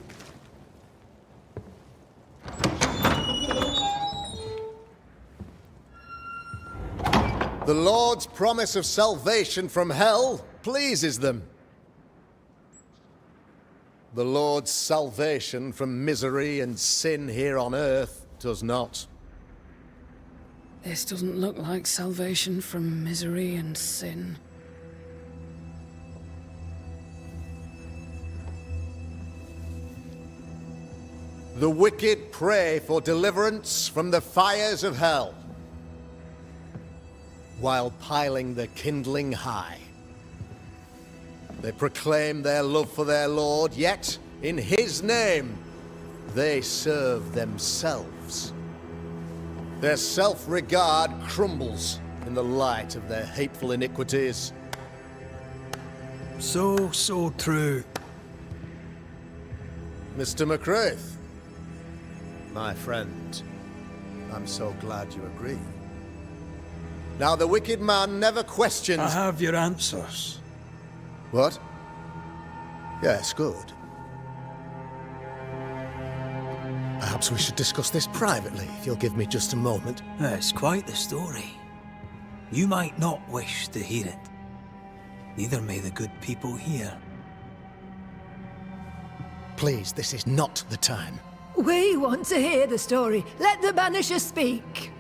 The Lord's promise of salvation from hell pleases them. The Lord's salvation from misery and sin here on earth does not. This doesn't look like salvation from misery and sin. The wicked pray for deliverance from the fires of hell, while piling the kindling high. They proclaim their love for their Lord, yet, in His name, they serve themselves. Their self-regard crumbles in the light of their hateful iniquities. So true. Mr. McCraith, my friend, I'm so glad you agree. Now, the wicked man never questions... I have your answers. What? Yes, good. Perhaps we should discuss this privately, if you'll give me just a moment. It's quite the story. You might not wish to hear it. Neither may the good people here. Please, this is not the time. We want to hear the story. Let the Banishers speak.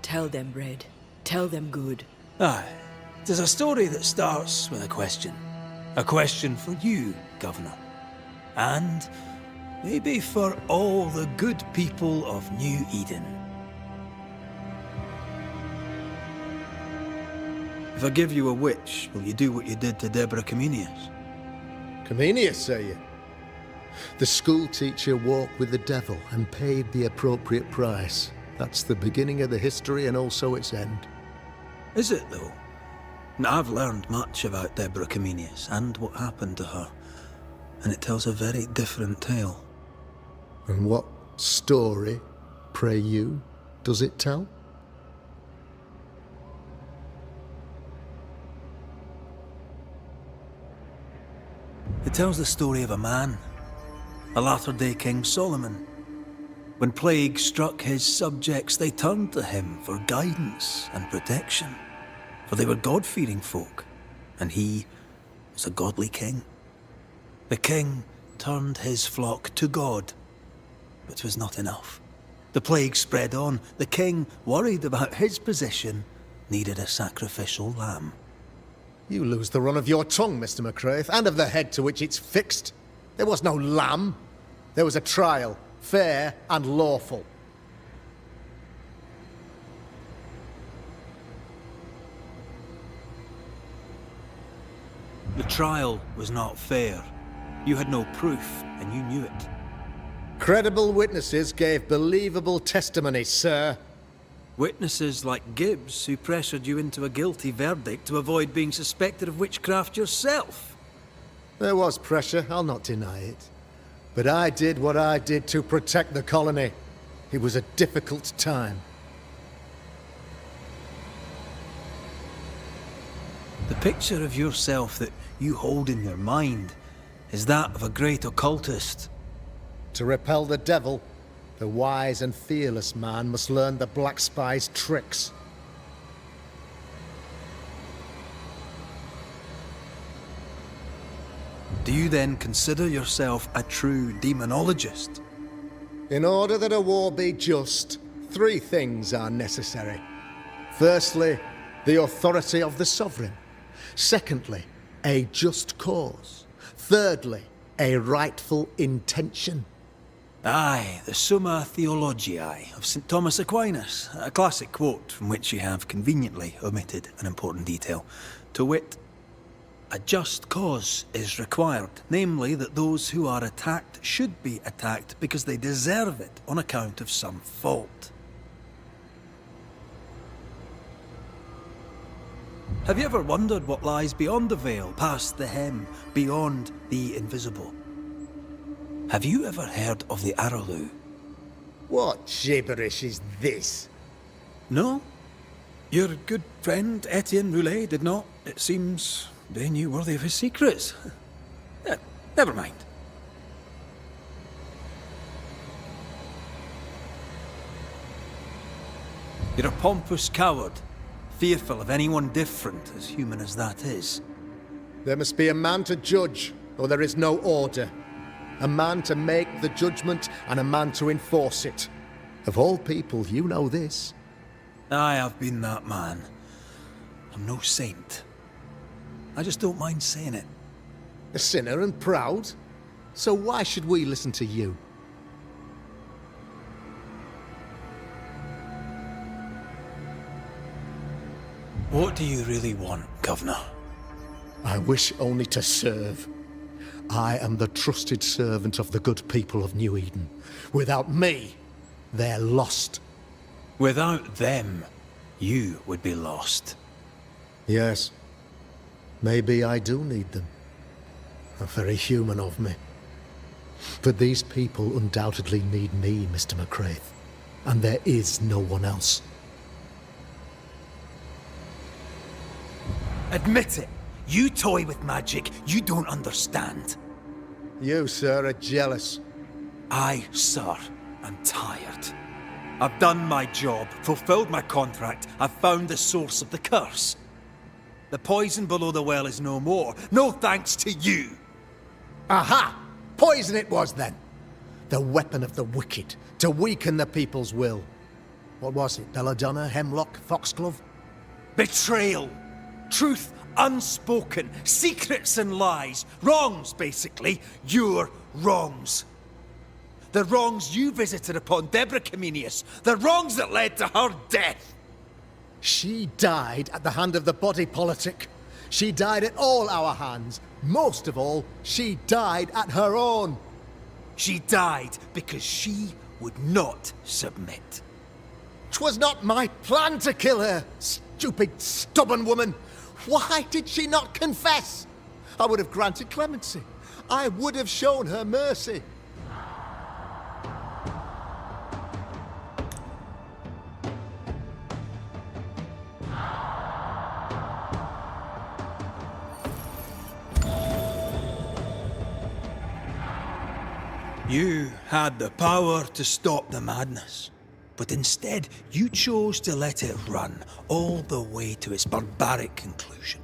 Tell them, Red. Tell them good. Aye. It is a story that starts with a question. A question for you, Governor. And maybe for all the good people of New Eden. If I give you a witch, will you do what you did to Deborah Comenius? Comenius, say you? The school teacher walked with the devil and paid the appropriate price. That's the beginning of the history and also its end. Is it, though? Now, I've learned much about Deborah Comenius and what happened to her, and it tells a very different tale. And what story, pray you, does it tell? It tells the story of a man, a latter-day King Solomon. When plague struck his subjects, they turned to him for guidance and protection, for they were God-fearing folk, and he was a godly king. The king turned his flock to God, but 'twas not enough. The plague spread on. The king, worried about his position, needed a sacrificial lamb. You lose the run of your tongue, Mr. McCraith, and of the head to which it's fixed. There was no lamb. There was a trial, fair and lawful. The trial was not fair. You had no proof, and you knew it. Credible witnesses gave believable testimony, sir. Witnesses like Gibbs, who pressured you into a guilty verdict to avoid being suspected of witchcraft yourself. There was pressure, I'll not deny it. But I did what I did to protect the colony. It was a difficult time. The picture of yourself that you hold in your mind is that of a great occultist. To repel the devil, the wise and fearless man must learn the Black Spy's tricks. Do you then consider yourself a true demonologist? In order that a war be just, 3 things are necessary. Firstly, the authority of the sovereign. Secondly, a just cause. Thirdly, a rightful intention. Aye, the Summa Theologiae of St. Thomas Aquinas, a classic quote from which you have conveniently omitted an important detail, to wit, a just cause is required, namely that those who are attacked should be attacked because they deserve it on account of some fault. Have you ever wondered what lies beyond the veil, past the hem, beyond the invisible? Have you ever heard of the Araloo? What gibberish is this? No? Your good friend Etienne Roulet did not. It seems they knew worthy of his secrets. Never mind. You're a pompous coward, fearful of anyone different, as human as that is. There must be a man to judge, or there is no order. A man to make the judgment, and a man to enforce it. Of all people, you know this. I have been that man. I'm no saint. I just don't mind saying it. A sinner and proud? So why should we listen to you? What do you really want, Governor? I wish only to serve. I am the trusted servant of the good people of New Eden. Without me, they're lost. Without them, you would be lost. Yes. Maybe I do need them. Very human of me. But these people undoubtedly need me, Mr. McCraith. And there is no one else. Admit it! You toy with magic you don't understand. You, sir, are jealous. I, sir, am tired. I've done my job, fulfilled my contract, I've found the source of the curse. The poison below the well is no more, no thanks to you. Aha! Poison it was then. The weapon of the wicked, to weaken the people's will. What was it, belladonna, hemlock, foxglove? Betrayal. Truth unspoken, secrets and lies, wrongs basically, your wrongs. The wrongs you visited upon Deborah Comenius, the wrongs that led to her death. She died at the hand of the body politic. She died at all our hands. Most of all, she died at her own. She died because she would not submit. 'Twas not my plan to kill her, stupid, stubborn woman. Why did she not confess? I would have granted clemency. I would have shown her mercy. You had the power to stop the madness, but instead you chose to let it run all the way to its barbaric conclusion.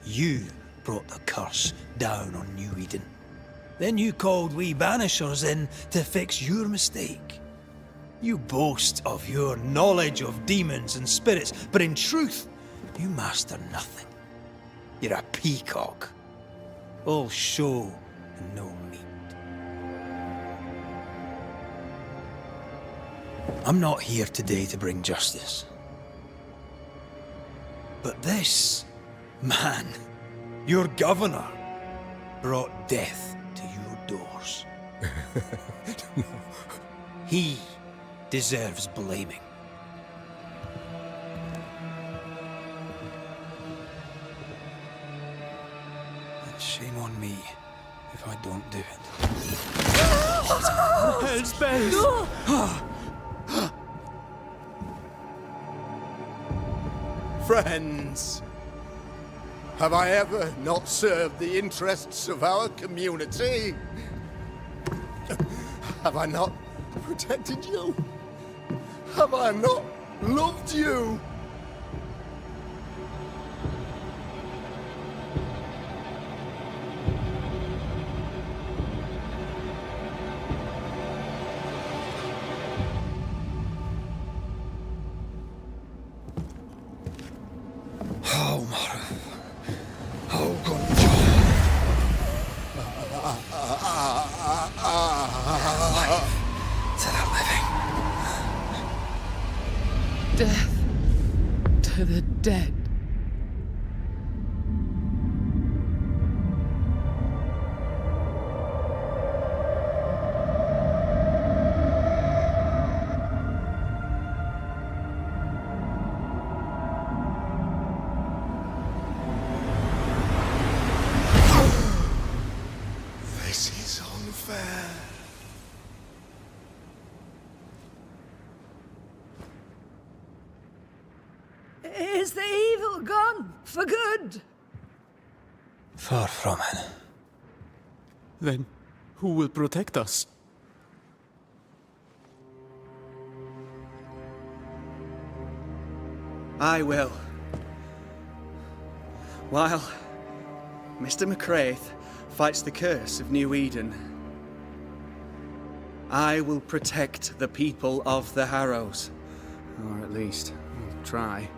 You brought the curse down on New Eden. Then you called we Banishers in to fix your mistake. You boast of your knowledge of demons and spirits, but in truth, you master nothing. You're a peacock. All show and no meat. I'm not here today to bring justice. But this man, your governor, brought death to your doors. He deserves blaming. And me if I don't do it. Hell's bells! Friends, have I ever not served the interests of our community? Have I not protected you? Have I not loved you? Death to the dead. This is unfair. Is the evil gone for good? Far from it. Then who will protect us? I will. While Mr. McCraith fights the curse of New Eden, I will protect the people of the Harrows. Or at least, I'll try.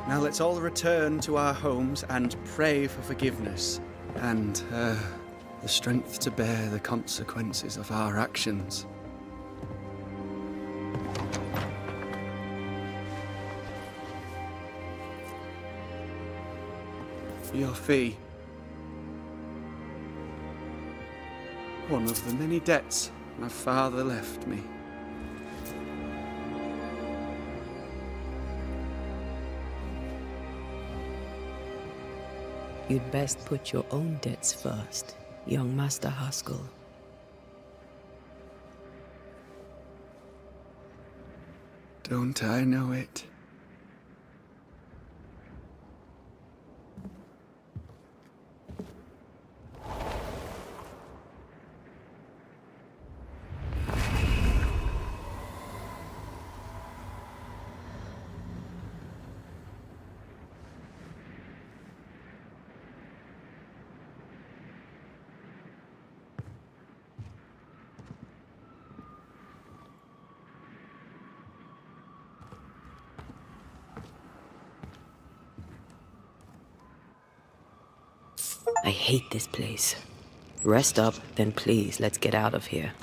Now let's all return to our homes and pray for forgiveness and the strength to bear the consequences of our actions. For your fee, one of the many debts my father left me. You'd best put your own debts first, young Master Haskell. Don't I know it? I hate this place. Rest up, then please, let's get out of here.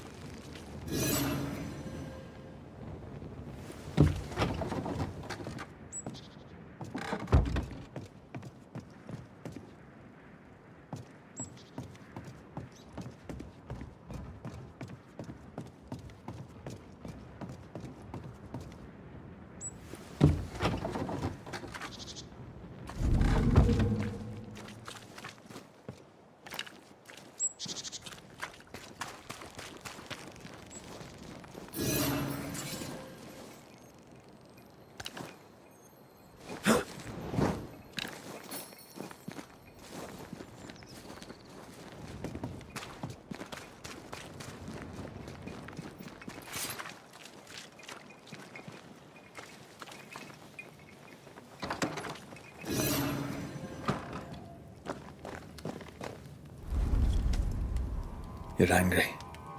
You're angry.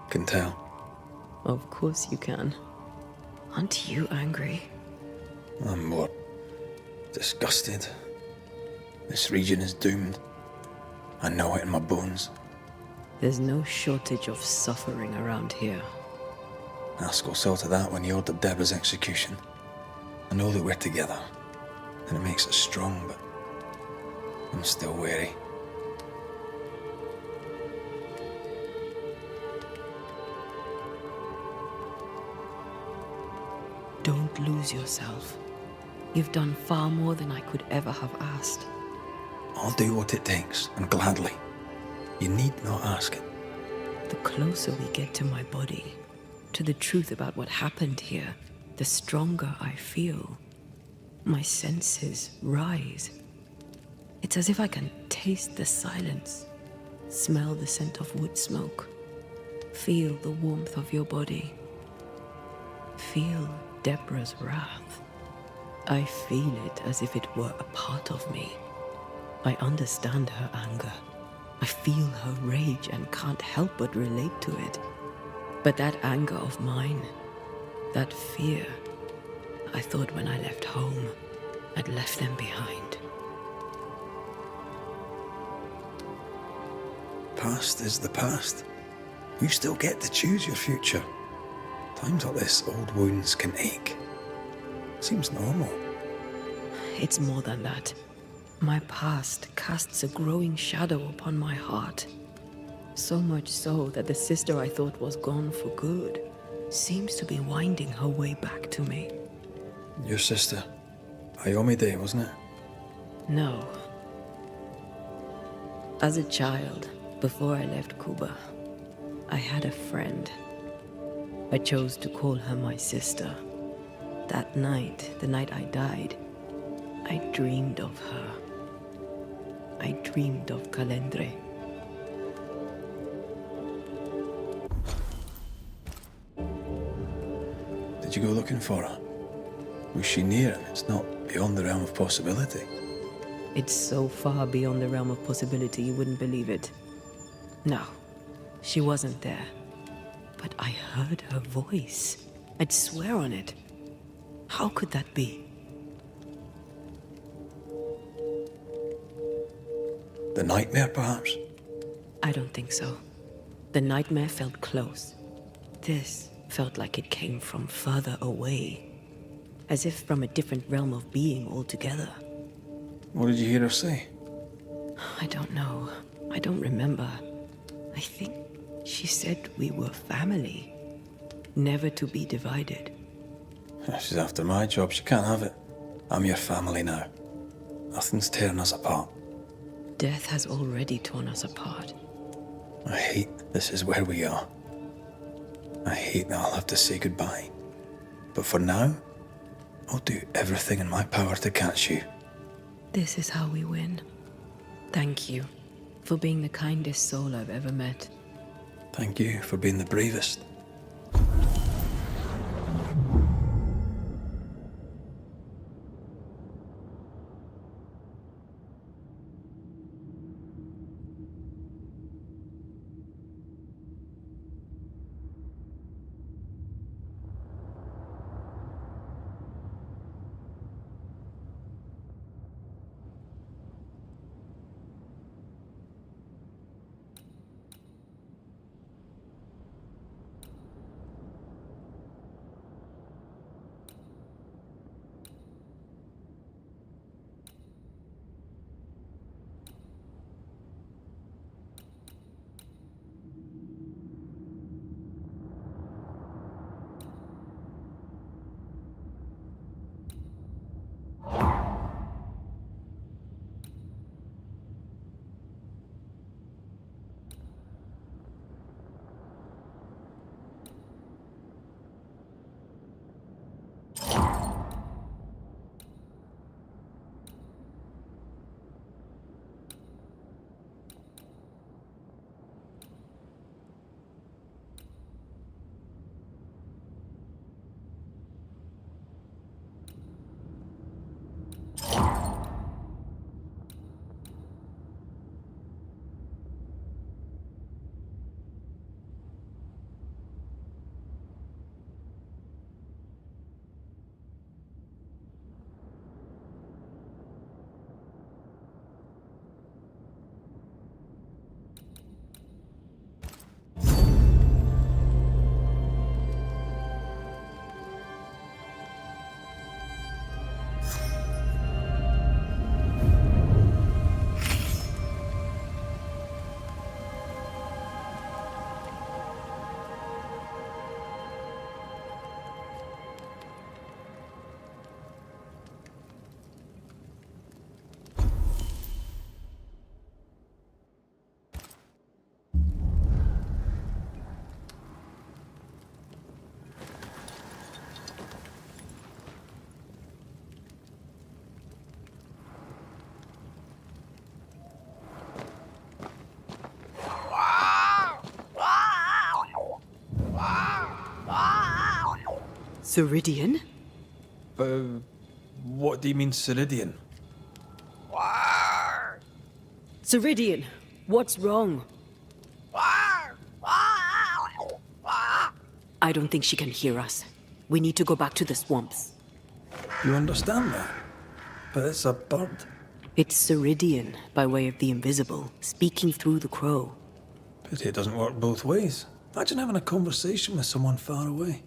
Can tell. Of course you can. Aren't you angry? I'm more disgusted. This region is doomed. I know it in my bones. There's no shortage of suffering around here. Haskell saw to that when he ordered Deborah's execution. I know that we're together, and it makes us strong, but I'm still wary. Don't lose yourself. You've done far more than I could ever have asked. I'll do what it takes, and gladly. You need not ask it. The closer we get to my body, to the truth about what happened here, the stronger I feel. My senses rise. It's as if I can taste the silence, smell the scent of wood smoke, feel the warmth of your body, feel Deborah's wrath. I feel it as if it were a part of me. I understand her anger. I feel her rage and can't help but relate to it. But that anger of mine, that fear, I thought when I left home, I'd left them behind. Past is the past. You still get to choose your future. Times like this, old wounds can ache. Seems normal. It's more than that. My past casts a growing shadow upon my heart. So much so that the sister I thought was gone for good seems to be winding her way back to me. Your sister. Ayomide, wasn't it? No. As a child, before I left Cuba, I had a friend. I chose to call her my sister. That night, the night I died, I dreamed of her. I dreamed of Calendre. Did you go looking for her? Was she near and it's not beyond the realm of possibility? It's so far beyond the realm of possibility you wouldn't believe it. No, she wasn't there. But I heard her voice. I'd swear on it. How could that be? The nightmare, perhaps? I don't think so. The nightmare felt close. This felt like it came from further away. As if from a different realm of being altogether. What did you hear her say? I don't know. I don't remember. I think she said we were family. Never to be divided. She's after my job. She can't have it. I'm your family now. Nothing's tearing us apart. Death has already torn us apart. I hate this is where we are. I hate that I'll have to say goodbye. But for now, I'll do everything in my power to catch you. This is how we win. Thank you for being the kindest soul I've ever met. Thank you for being the bravest. Ceridian? What do you mean, Ceridian? Ceridian, what's wrong? I don't think she can hear us. We need to go back to the swamps. You understand that? But it's a bird. It's Ceridian, by way of the invisible, speaking through the crow. Pity it doesn't work both ways. Imagine having a conversation with someone far away.